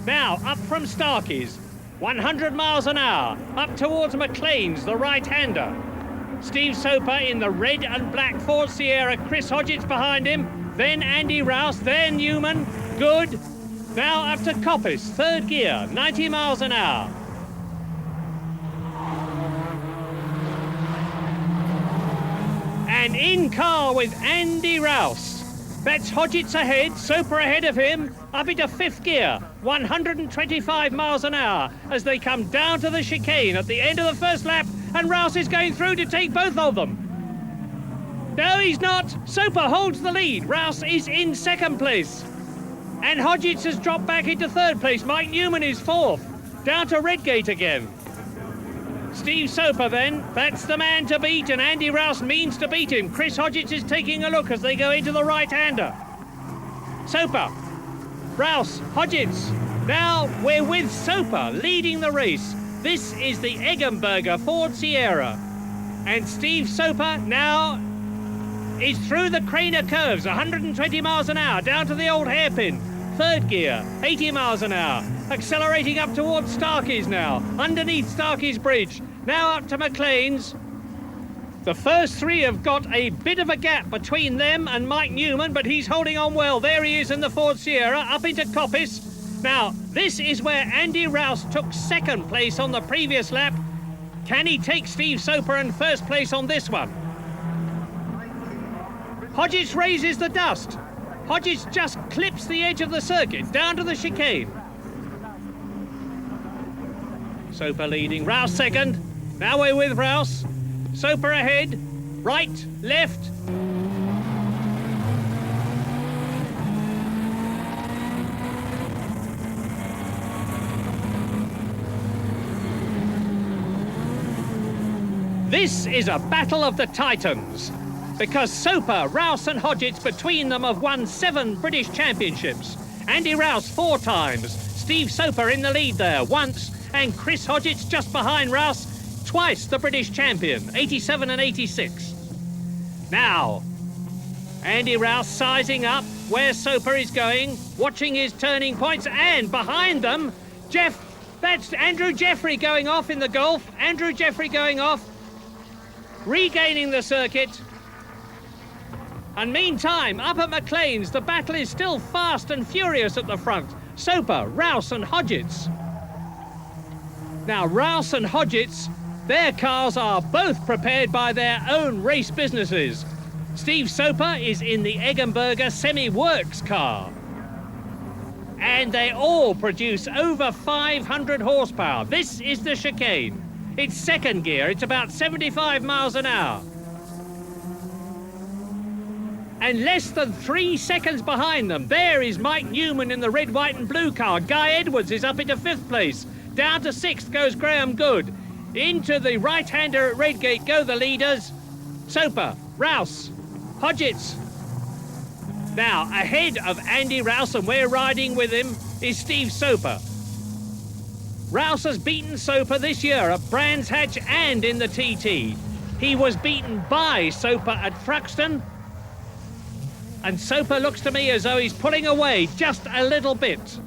[SPEAKER 5] Now, up from Starkey's, 100 miles an hour, up towards McLean's, the right-hander. Steve Soper in the red and black Ford Sierra, Chris Hodgetts behind him, then Andy Rouse, then Newman, Good. Now up to Coppice, third gear, 90 miles an hour. And in car with Andy Rouse. That's Hodgetts ahead, Soper ahead of him, up into fifth gear, 125 miles an hour as they come down to the chicane at the end of the first lap, and Rouse is going through to take both of them. No, he's not. Soper holds the lead. Rouse is in second place. And Hodgetts has dropped back into third place. Mike Newman is fourth. Down to Redgate again. Steve Soper then, that's the man to beat, and Andy Rouse means to beat him. Chris Hodgetts is taking a look as they go into the right-hander. Soper, Rouse, Hodgetts. Now we're with Soper leading the race. This is the Eggenberger Ford Sierra. And Steve Soper now is through the Craner curves, 120 miles an hour, down to the old hairpin. Third gear, 80 miles an hour. Accelerating up towards Starkey's now, underneath Starkey's Bridge. Now up to McLean's. The first three have got a bit of a gap between them and Mike Newman, but he's holding on well. There he is in the Ford Sierra, up into Coppice. Now, this is where Andy Rouse took second place on the previous lap. Can he take Steve Soper in first place on this one? Hodgetts raises the dust. Hodgetts just clips the edge of the circuit, down to the chicane. Soper leading, Rouse second. Now we're with Rouse. Soper ahead, right, left. This is a battle of the Titans, because Soper, Rouse and Hodgetts between them have won 7 British Championships. Andy Rouse 4 times, Steve Soper in the lead there once, and Chris Hodgetts just behind Rouse, twice the British champion, 87 and 86. Now, Andy Rouse sizing up where Soper is going, watching his turning points, and behind them, that's Andrew Jeffrey going off in the Golf. Andrew Jeffrey going off. regaining the circuit. And meantime, up at McLean's, the battle is still fast and furious at the front. Soper, Rouse and Hodgetts. Now, Rouse and Hodgetts, their cars are both prepared by their own race businesses. Steve Soper is in the Eggenberger semi-works car. And they all produce over 500 horsepower. This is the chicane. It's second gear, it's about 75 miles an hour. And less than 3 seconds behind them, there is Mike Newman in the red, white and blue car. Guy Edwards is up into 5th place. Down to 6th goes Graham Good. Into the right-hander at Redgate go the leaders. Soper, Rouse, Hodgetts. Now, ahead of Andy Rouse, and we're riding with him, is Steve Soper. Rouse has beaten Soper this year at Brands Hatch and in the TT. He was beaten by Soper at Thruxton. And Soper looks to me as though he's pulling away just a little bit.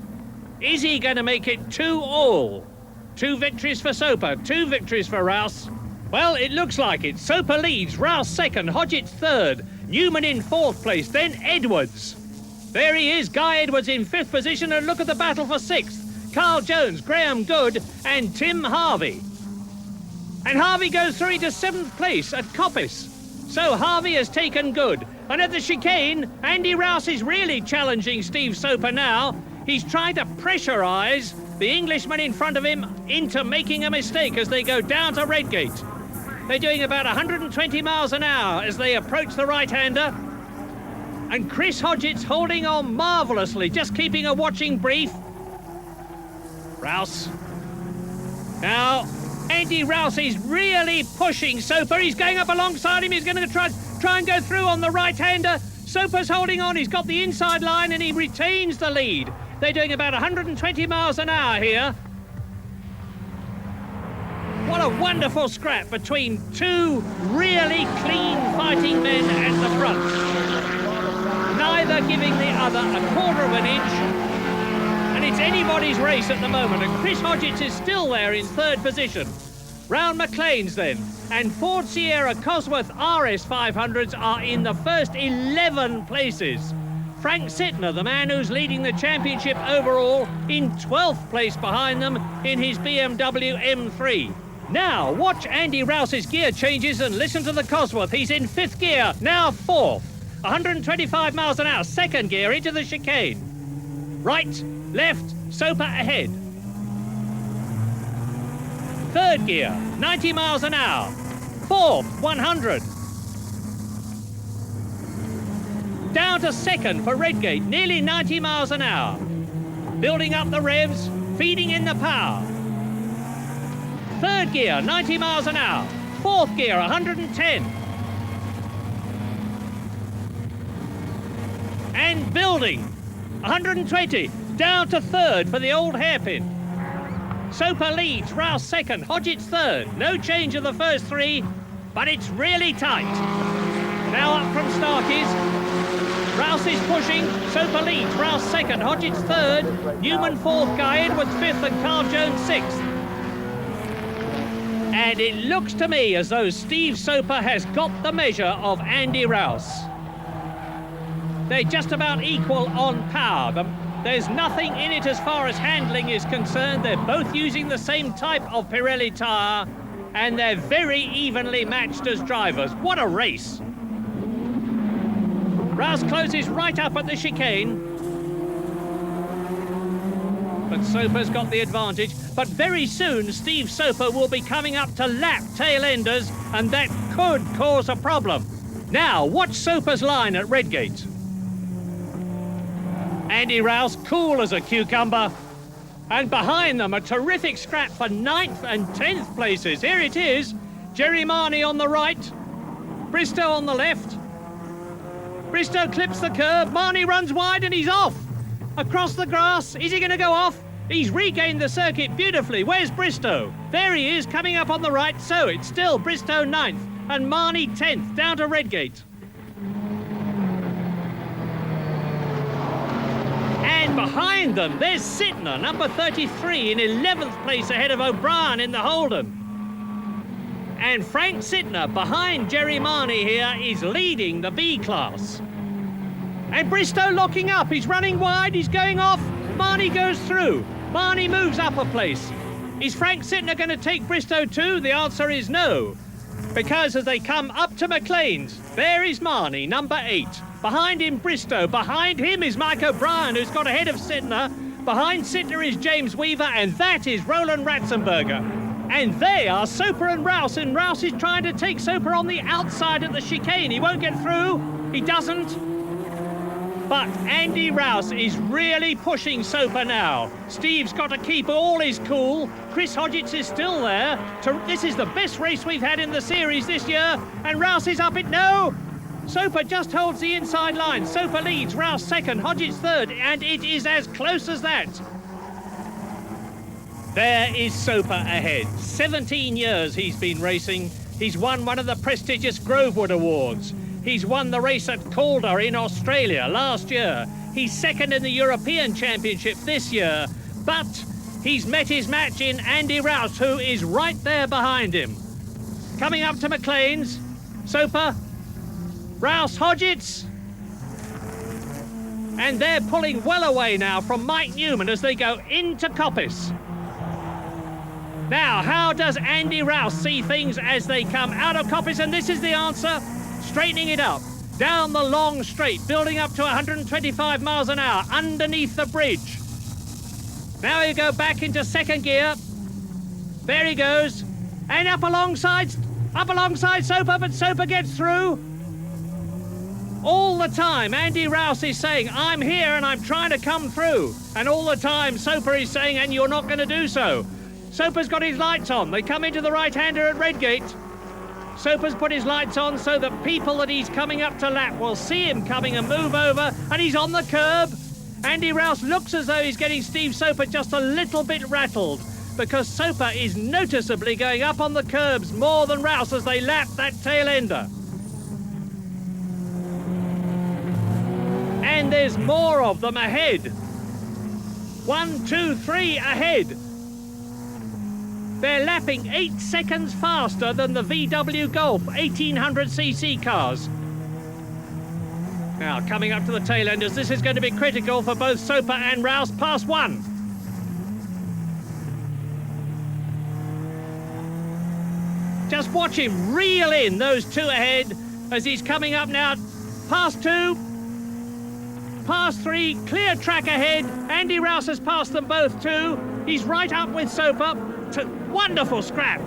[SPEAKER 5] Is he going to make it 2-all? 2 victories for Soper, 2 victories for Rouse. Well, it looks like it. Soper leads, Rouse second, Hodgetts third, Newman in 4th place, then Edwards. There he is, Guy Edwards in 5th position, and look at the battle for 6th. Carl Jones, Graham Good, and Tim Harvey. And Harvey goes through into 7th place at Coppice. So Harvey has taken Good. And at the chicane, Andy Rouse is really challenging Steve Soper now. He's trying to pressurise the Englishman in front of him into making a mistake as they go down to Redgate. They're doing about 120 miles an hour as they approach the right-hander. And Chris Hodgetts holding on marvellously, just keeping a watching brief. Rouse. Now, Andy Rouse is really pushing Soper. He's going up alongside him. He's going to try and go through on the right-hander. Soper's holding on. He's got the inside line and he retains the lead. They're doing about 120 miles an hour here. What a wonderful scrap between 2 really clean fighting men at the front. Neither giving the other a quarter of an inch. And it's anybody's race at the moment. And Chris Hodgetts is still there in 3rd position. Round McLean's then. And Ford Sierra Cosworth RS 500s are in the first 11 places. Frank Sittner, the man who's leading the championship overall, in 12th place behind them in his BMW M3. Now, watch Andy Rouse's gear changes and listen to the Cosworth. He's in 5th gear, now 4th. 125 miles an hour, 2nd gear into the chicane. Right, left, Soper ahead. 3rd gear, 90 miles an hour. 4th, 100. Down to 2nd for Redgate, nearly 90 miles an hour. Building up the revs, feeding in the power. 3rd gear, 90 miles an hour. 4th gear, 110. And building, 120. Down to 3rd for the old hairpin. Soper leads, Rouse 2nd, Hodgetts 3rd. No change of the first 3, but it's really tight. Now up from Starkey's. Rouse is pushing, Soper leads, Rouse 2nd, Hodgetts 3rd, Newman 4th, Guy Edwards 5th and Carl Jones 6th. And it looks to me as though Steve Soper has got the measure of Andy Rouse. They're just about equal on power. There's nothing in it as far as handling is concerned. They're both using the same type of Pirelli tyre and they're very evenly matched as drivers. What a race! Rouse closes right up at the chicane. But Soper's got the advantage. But very soon, Steve Soper will be coming up to lap tail-enders, and that could cause a problem. Now, watch Soper's line at Redgate. Andy Rouse, cool as a cucumber. And behind them, a terrific scrap for 9th and 10th places. Here it is. Jerry Marnie on the right. Bristow on the left. Bristow clips the curb. Marnie runs wide and he's off. Across the grass. Is he going to go off? He's regained the circuit beautifully. Where's Bristow? There he is, coming up on the right. So it's still Bristow 9th and Marnie 10th, down to Redgate. And behind them, there's Sittner, number 33, in 11th place ahead of O'Brien in the Holden. And Frank Sittner, behind Jerry Marnie here, is leading the B class. And Bristow locking up. He's running wide. He's going off. Marnie goes through. Marnie moves up a place. Is Frank Sittner going to take Bristow too? The answer is no. Because as they come up to McLean's, there is Marnie, number 8. Behind him, Bristow. Behind him is Mike O'Brien, who's got ahead of Sittner. Behind Sittner is James Weaver, and that is Roland Ratzenberger. And they are Soper and Rouse is trying to take Soper on the outside of the chicane. He won't get through. He doesn't. But Andy Rouse is really pushing Soper now. Steve's got to keep all his cool. Chris Hodgetts is still there. This is the best race we've had in the series this year. And Rouse is up it. No! Soper just holds the inside line. Soper leads, Rouse second, Hodgetts third. And it is as close as that. There is Soper ahead. 17 years he's been racing. He's won one of the prestigious Grovewood Awards. He's won the race at Calder in Australia last year. He's second in the European Championship this year. But he's met his match in Andy Rouse, who is right there behind him. Coming up to McLean's, Soper, Rouse, Hodgetts. And they're pulling well away now from Mike Newman as they go into Coppice. Now, how does Andy Rouse see things as they come out of Coppice? And this is the answer. Straightening it up, down the long straight, building up to 125 miles an hour, underneath the bridge. Now you go back into second gear. There he goes. And up alongside Soper, but Soper gets through. All the time, Andy Rouse is saying, I'm here and I'm trying to come through. And all the time, Soper is saying, and you're not going to do so. Soper's got his lights on. They come into the right-hander at Redgate. Soper's put his lights on so that people that he's coming up to lap will see him coming and move over, and he's on the curb. Andy Rouse looks as though he's getting Steve Soper just a little bit rattled because Soper is noticeably going up on the curbs more than Rouse as they lap that tail ender. And there's more of them ahead. 1, 2, 3 ahead. They're lapping 8 seconds faster than the VW Golf 1800cc cars. Now, coming up to the tail enders, this is going to be critical for both Soper and Rouse. Past 1. Just watch him reel in those 2 ahead as he's coming up now. Past 2. Past 3. Clear track ahead. Andy Rouse has passed them both too. He's right up with Soper. Wonderful scrap.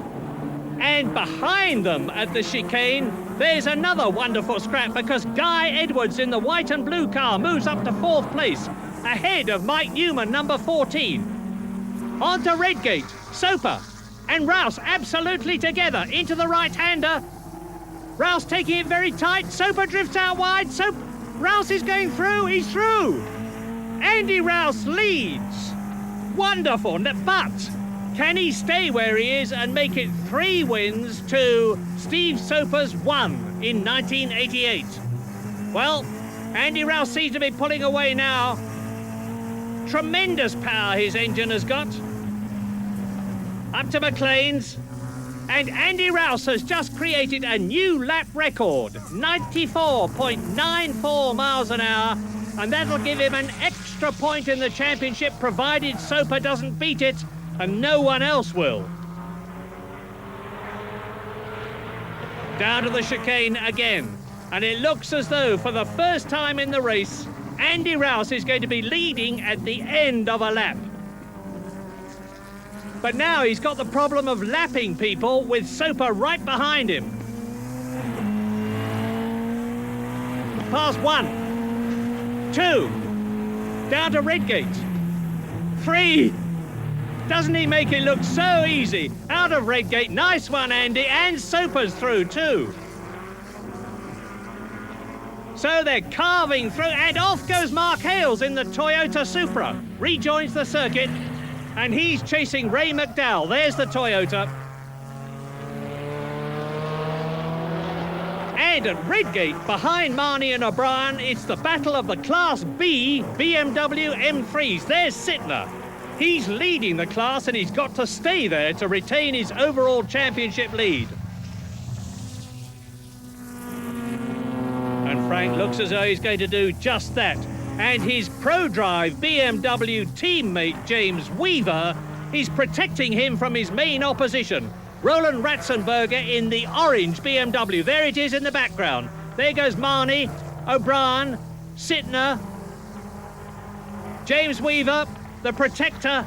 [SPEAKER 5] And behind them at the chicane, there's another wonderful scrap because Guy Edwards in the white and blue car moves up to 4th place, ahead of Mike Newman, number 14. On to Redgate, Soper and Rouse absolutely together into the right-hander. Rouse taking it very tight. Soper drifts out wide. Rouse is going through. He's through. Andy Rouse leads. Wonderful, but can he stay where he is and make it 3 wins to Steve Soper's 1 in 1988? Well, Andy Rouse seems to be pulling away now. Tremendous power his engine has got. Up to McLean's. And Andy Rouse has just created a new lap record, 94.94 miles an hour. And that'll give him an extra point in the championship, provided Soper doesn't beat it. And no one else will. Down to the chicane again. And it looks as though, for the first time in the race, Andy Rouse is going to be leading at the end of a lap. But now he's got the problem of lapping people with Soper right behind him. Past 1. 2. Down to Redgate. 3. Doesn't he make it look so easy? Out of Redgate. Nice one, Andy. And Soper's through, too. So they're carving through. And off goes Mark Hales in the Toyota Supra. Rejoins the circuit. And he's chasing Ray McDowell. There's the Toyota. And at Redgate, behind Marnie and O'Brien, it's the battle of the Class B BMW M3s. There's Sittner. He's leading the class and he's got to stay there to retain his overall championship lead. Frank looks as though he's going to do just that. And his ProDrive BMW teammate, James Weaver, is protecting him from his main opposition, Roland Ratzenberger in the orange BMW. There it is in the background. There goes Marnie, O'Brien, Sittner, James Weaver, the protector,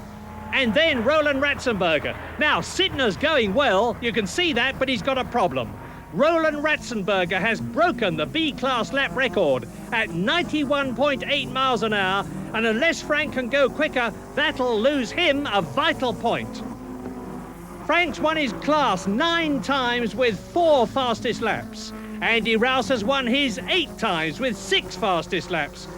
[SPEAKER 5] and then Roland Ratzenberger. Now, Sittner's going well, you can see that, but he's got a problem. Roland Ratzenberger has broken the B-class lap record at 91.8 miles an hour, and unless Frank can go quicker, that'll lose him a vital point. Frank's won his class 9 times with 4 fastest laps. Andy Rouse has won his 8 times with 6 fastest laps.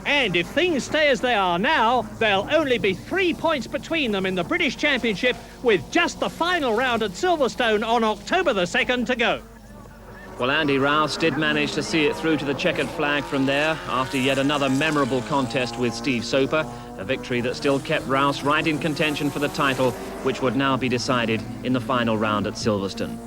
[SPEAKER 5] And if things stay as they are now, there'll only be 3 points between them in the British Championship, with just the final round at Silverstone on October the 2nd to go.
[SPEAKER 1] Well, Andy Rouse did manage to see it through to the checkered flag from there after yet another memorable contest with Steve Soper, a victory that still kept Rouse right in contention for the title, which would now be decided in the final round at Silverstone.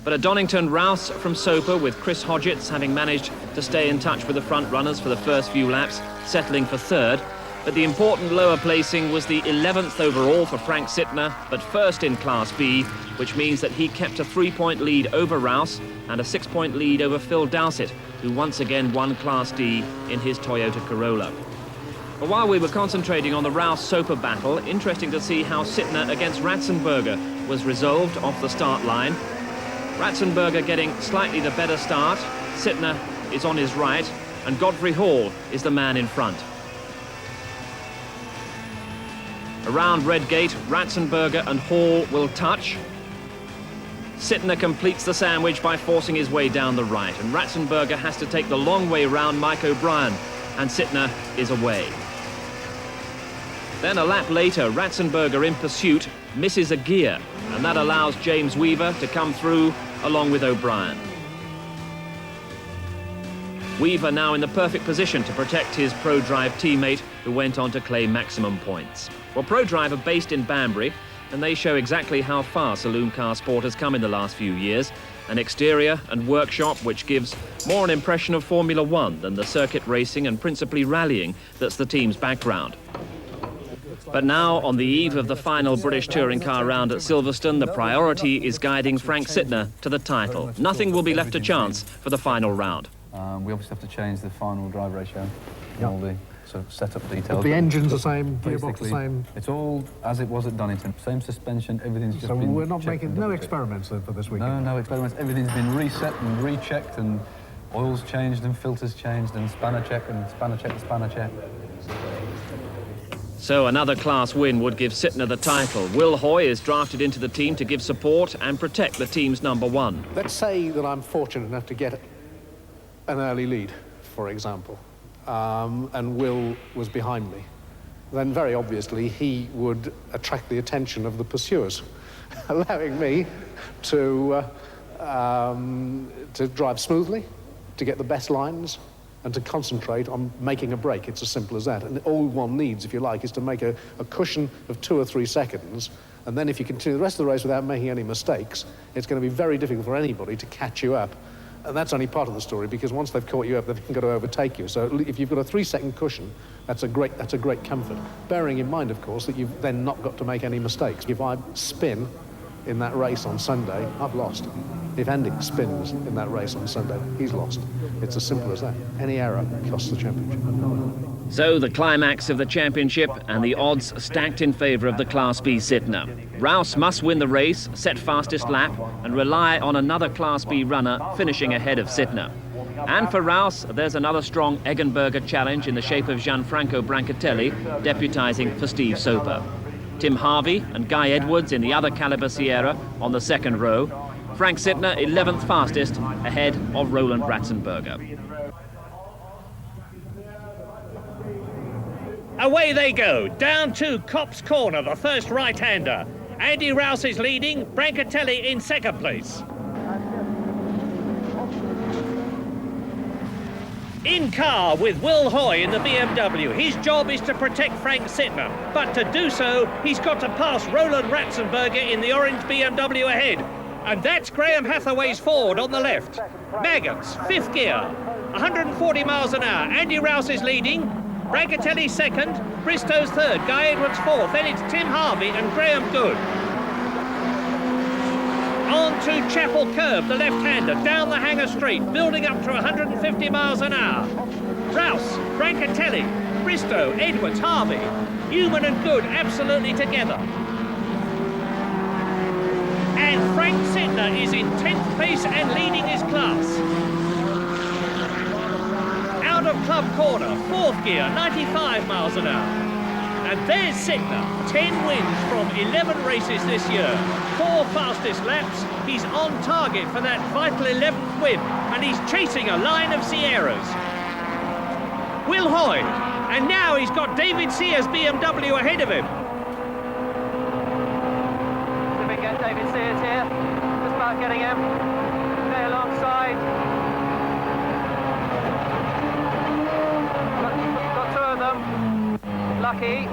[SPEAKER 1] But at Donington, Rouse from Soper, with Chris Hodgetts having managed to stay in touch with the front runners for the first few laps, settling for 3rd. But the important lower placing was the 11th overall for Frank Sittner, but first in Class B, which means that he kept a 3-point lead over Rouse and a 6-point lead over Phil Dowsett, who once again won Class D in his Toyota Corolla. But while we were concentrating on the Rouse-Soper battle, interesting to see how Sittner against Ratzenberger was resolved off the start line. Ratzenberger getting slightly the better start. Sittner is on his right, and Godfrey Hall is the man in front. Around Redgate, Ratzenberger and Hall will touch. Sittner completes the sandwich by forcing his way down the right, and Ratzenberger has to take the long way round Mike O'Brien, and Sittner is away. Then a lap later, Ratzenberger in pursuit misses a gear, and that allows James Weaver to come through along with O'Brien. Weaver now in the perfect position to protect his ProDrive teammate, who went on to claim maximum points. Well, ProDrive are based in Banbury, and they show exactly how far saloon car sport has come in the last few years. An exterior and workshop which gives more an impression of Formula One than the circuit racing and principally rallying that's the team's background. But now, on the eve of the final British touring car round at Silverstone, the priority is guiding Frank Sittner to the title. Nothing will be left to chance for the final round.
[SPEAKER 6] We obviously have to change the final drive ratio and all the sort of setup details.
[SPEAKER 9] But the engine's the same, gearbox the same.
[SPEAKER 6] It's all as it was at Donington. Same suspension, everything's just been. So
[SPEAKER 9] we're not making no experiments for this weekend?
[SPEAKER 6] No experiments. Everything's been reset and rechecked, and oils changed and filters changed, and spanner check and spanner check and spanner check.
[SPEAKER 1] So another class win would give Sittner the title. Will Hoy is drafted into the team to give support and protect the team's number 1.
[SPEAKER 9] Let's say that I'm fortunate enough to get an early lead, for example, and Will was behind me. Then very obviously he would attract the attention of the pursuers, allowing me to drive smoothly, to get the best lines, and to concentrate on making a break. It's as simple as that. And all one needs, if you like, is to make a cushion of 2 or 3 seconds, and then if you continue the rest of the race without making any mistakes, it's going to be very difficult for anybody to catch you up. And that's only part of the story, because once they've caught you up, they've got to overtake you. So if you've got a 3-second cushion, that's a great comfort. Bearing in mind, of course, that you've then not got to make any mistakes. If I spin in that race on Sunday, I've lost. If Andy spins in that race on Sunday, he's lost. It's as simple as that. Any error costs the championship.
[SPEAKER 1] So the climax of the championship, and the odds stacked in favour of the Class B Sittner. Rouse must win the race, set fastest lap, and rely on another Class B runner finishing ahead of Sittner. And for Rouse, there's another strong Eggenberger challenge in the shape of Gianfranco Brancatelli, deputising for Steve Soper. Tim Harvey and Guy Edwards in the other Caliber Sierra on the 2nd row. Frank Sittner 11th fastest, ahead of Roland Ratzenberger.
[SPEAKER 5] Away they go, down to Copse Corner, the first right-hander. Andy Rouse is leading, Brancatelli in 2nd place. In car with Will Hoy in the BMW. His job is to protect Frank Sittner, but to do so, he's got to pass Roland Ratzenberger in the orange BMW ahead. And that's Graham Hathaway's Ford on the left. Maggotts, 5th gear. 140 miles an hour. Andy Rouse is leading. Brancatelli second. Bristow's third. Guy Edwards fourth. Then it's Tim Harvey and Graham Good. On to Chapel Curve, the left-hander, down the Hanger Straight, building up to 150 miles an hour. Rouse, Brancatelli, Bristow, Edwards, Harvey. Newman and Good absolutely together. And Frank Sittner is in 10th place and leading his class. Out of Club Corner, 4th gear, 95 miles an hour. And there's Sittner, 10 wins from 11 races this year. 4 fastest laps. He's on target for that vital 11th win, and he's chasing a line of Sierras. Will Hoy, and now he's got David Sears' BMW ahead of him.
[SPEAKER 10] See if we can get David Sears here. Just about getting him. Stay alongside. Got 2 of them. Lucky.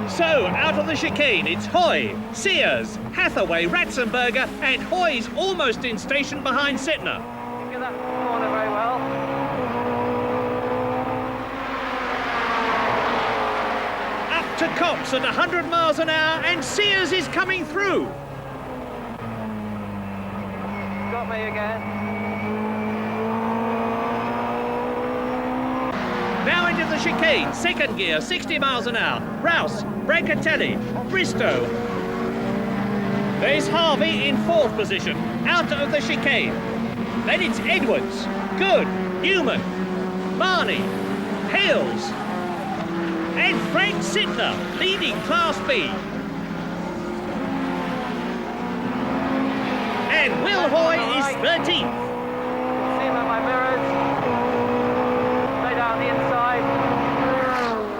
[SPEAKER 5] So, out of the chicane, it's Hoy, Sears, Hathaway, Ratzenberger, and Hoy's almost in station behind Sittner.
[SPEAKER 10] Get that corner very well.
[SPEAKER 5] Up to Copse at 100 miles an hour, and Sears is coming through.
[SPEAKER 10] Got me again.
[SPEAKER 5] Now into the chicane, second gear, 60 miles an hour. Rouse, Brancatelli, Bristow. There's Harvey in 4th position, out of the chicane. Then it's Edwards, Good, Newman, Marnie, Hales, and Frank Sittner leading Class B. And Will Hoy is 13th.
[SPEAKER 10] See him at my mirrors. Down the inside.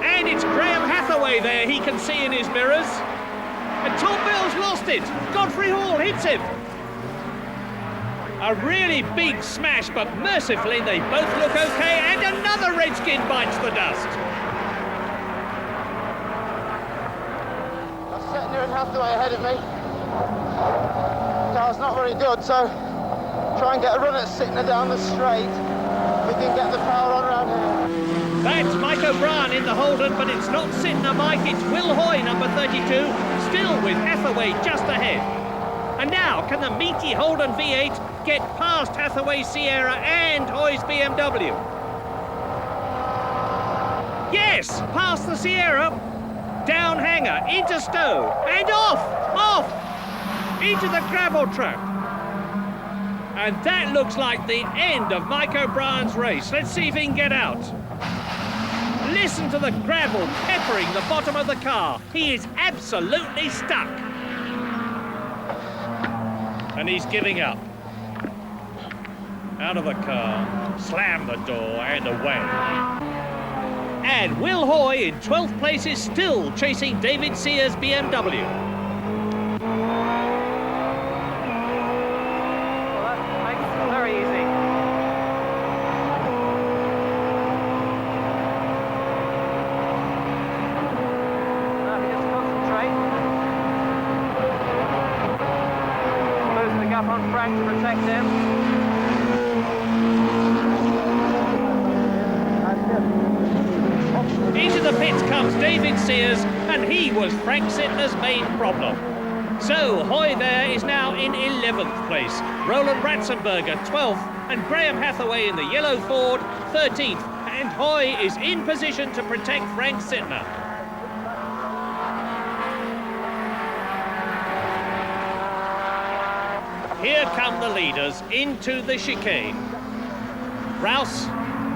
[SPEAKER 5] And it's Graham Hathaway there, he can see in his mirrors. And Tom Bell's lost it. Godfrey Hall hits him. A really big smash, but mercifully they both look okay, and another Redskin bites the dust.
[SPEAKER 13] I'm sitting here and Hathaway ahead of me. The car's not very good, so try and get a run at Sittner down the straight. We can get the power on around here.
[SPEAKER 5] That's Mike O'Brien in the Holden, but it's not Sittner, Mike. It's Will Hoy, number 32, still with Hathaway just ahead. And now, can the meaty Holden V8 get past Hathaway's Sierra and Hoy's BMW? Yes, past the Sierra, down Hanger, into Stowe, and off, into the gravel trap. And that looks like the end of Mike O'Brien's race. Let's see if he can get out. Listen to the gravel peppering the bottom of the car. He is absolutely stuck. And he's giving up. Out of the car, slam the door and away. And Will Hoy in 12th place is still chasing David Sears' BMW.
[SPEAKER 10] On Frank to protect him.
[SPEAKER 5] Into the pits comes David Sears, and he was Frank Sittner's main problem. So Hoy there is now in 11th place. Roland Ratzenberger 12th, and Graham Hathaway in the yellow Ford 13th, and Hoy is in position to protect Frank Sittner. Here come the leaders into the chicane. Rouse,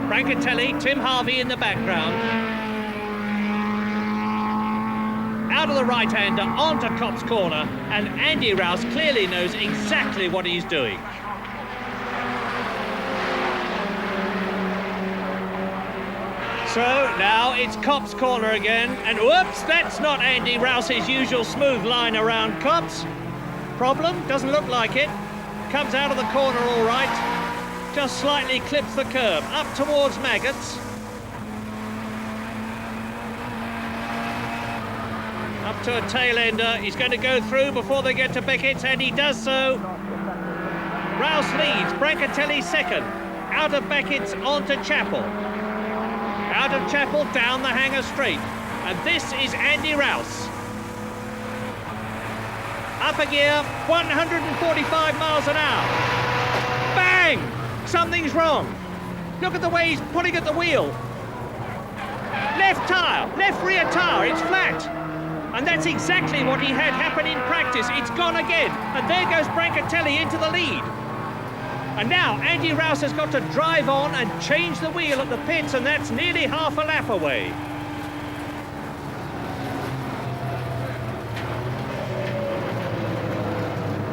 [SPEAKER 5] Brancatelli, Tim Harvey in the background. Out of the right-hander, onto Copse Corner, and Andy Rouse clearly knows exactly what he's doing. So now it's Copse Corner again, and whoops, that's not Andy Rouse's usual smooth line around Copse. Problem? Doesn't look like it. Comes out of the corner all right. Just slightly clips the curb. Up towards Maggots. Up to a tail ender. He's going to go through before they get to Beckett's, and he does so. Rouse leads. Brancatelli second. out of Beckett's onto Chapel. Out of Chapel, down the hanger straight. And this is Andy Rouse. Up a gear, 145 miles an hour. Bang! Something's wrong. Look at the way he's pulling at the wheel. Left tyre, left rear tyre, it's flat. And that's exactly what he had happen in practice. It's gone again. And there goes Brancatelli into the lead. And now Andy Rouse has got to drive on and change the wheel at the pits, and that's nearly half a lap away.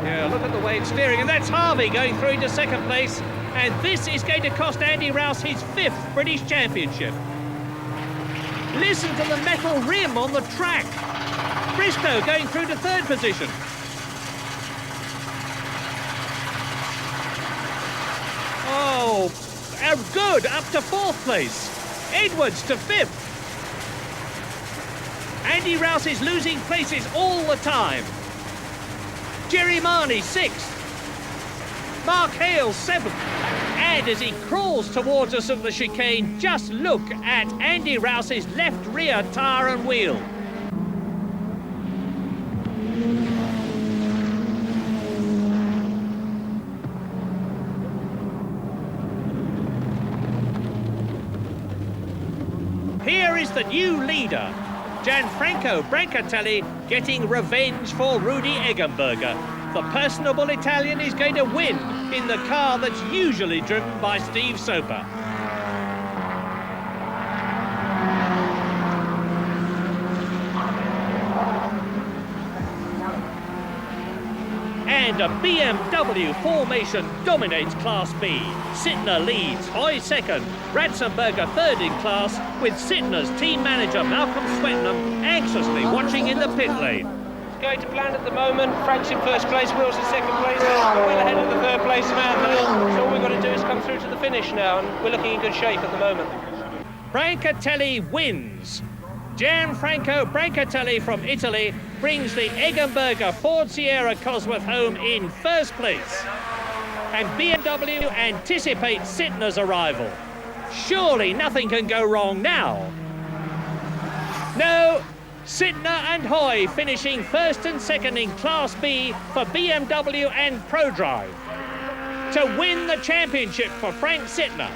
[SPEAKER 5] Yeah, look at the way it's steering, and that's Harvey going through into second place. And this is going to cost Andy Rouse his 5th British Championship. Listen to the metal rim on the track. Bristow going through to 3rd position. Oh, good, up to 4th place. Edwards to 5th. Andy Rouse is losing places all the time. Jerry Marney 6th. Mark Hale 7th. And as he crawls towards us at the chicane, just look at Andy Rouse's left rear tyre and wheel. Here is the new leader, Gianfranco Brancatelli, getting revenge for Rudi Eggenberger. The personable Italian is going to win in the car that's usually driven by Steve Soper. And a BMW formation dominates Class B. Sittner leads, Hoy second, Ratzenberger third in class, with Sittner's team manager Malcolm Swettenham anxiously watching in the pit lane.
[SPEAKER 14] Going to plan at the moment. Frank's in 1st place, Will's in 2nd place, well ahead of the 3rd place man there. So all we've got to do is come through to the finish now, and we're looking in good shape at the moment.
[SPEAKER 5] Brancatelli wins. Gianfranco Brancatelli from Italy brings the Eggenberger Ford Sierra Cosworth home in 1st place. And BMW anticipates Sittner's arrival. Surely nothing can go wrong now. No, Sittner and Hoy finishing 1st and 2nd in Class B for BMW and ProDrive. To win the championship for Frank Sittner.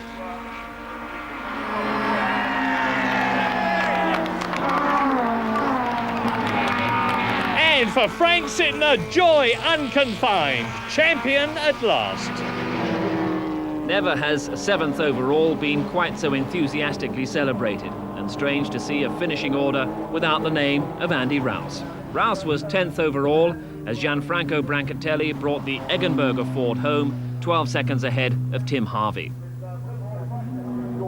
[SPEAKER 5] And for Frank Sittner, joy unconfined. Champion at last.
[SPEAKER 1] Never has 7th overall been quite so enthusiastically celebrated, and strange to see a finishing order without the name of Andy Rouse. Rouse was 10th overall as Gianfranco Brancatelli brought the Eggenberger Ford home 12 seconds ahead of Tim Harvey.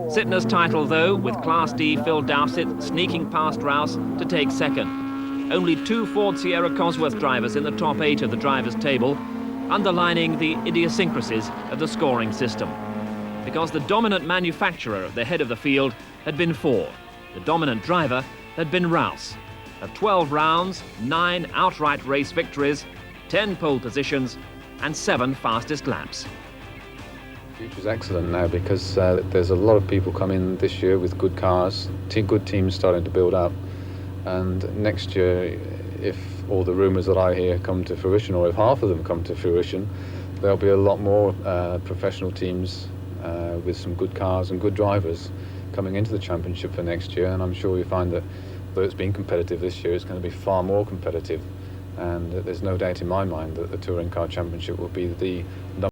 [SPEAKER 1] Sittner's title, though, with Class D Phil Dowsett sneaking past Rouse to take 2nd. Only 2 Ford Sierra Cosworth drivers in the top 8 of the drivers' table, underlining the idiosyncrasies of the scoring system. Because the dominant manufacturer at the head of the field had been Ford. The dominant driver had been Rouse. Of 12 rounds, 9 outright race victories, 10 pole positions, and 7 fastest laps.
[SPEAKER 6] The future's excellent now because there's a lot of people coming this year with good cars, good teams starting to build up. And next year, if all the rumours that I hear come to fruition, or if half of them come to fruition, there'll be a lot more professional teams with some good cars and good drivers coming into the championship for next year. And I'm sure you find that though it's been competitive this year, it's going to be far more competitive. And there's no doubt in my mind that the Touring Car Championship will be the number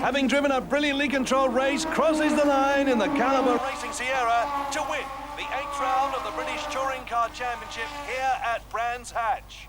[SPEAKER 11] having driven a brilliantly controlled race, crosses the line in the Caliber Racing Sierra to win the 8th round of the British Touring Car Championship here at Brands Hatch.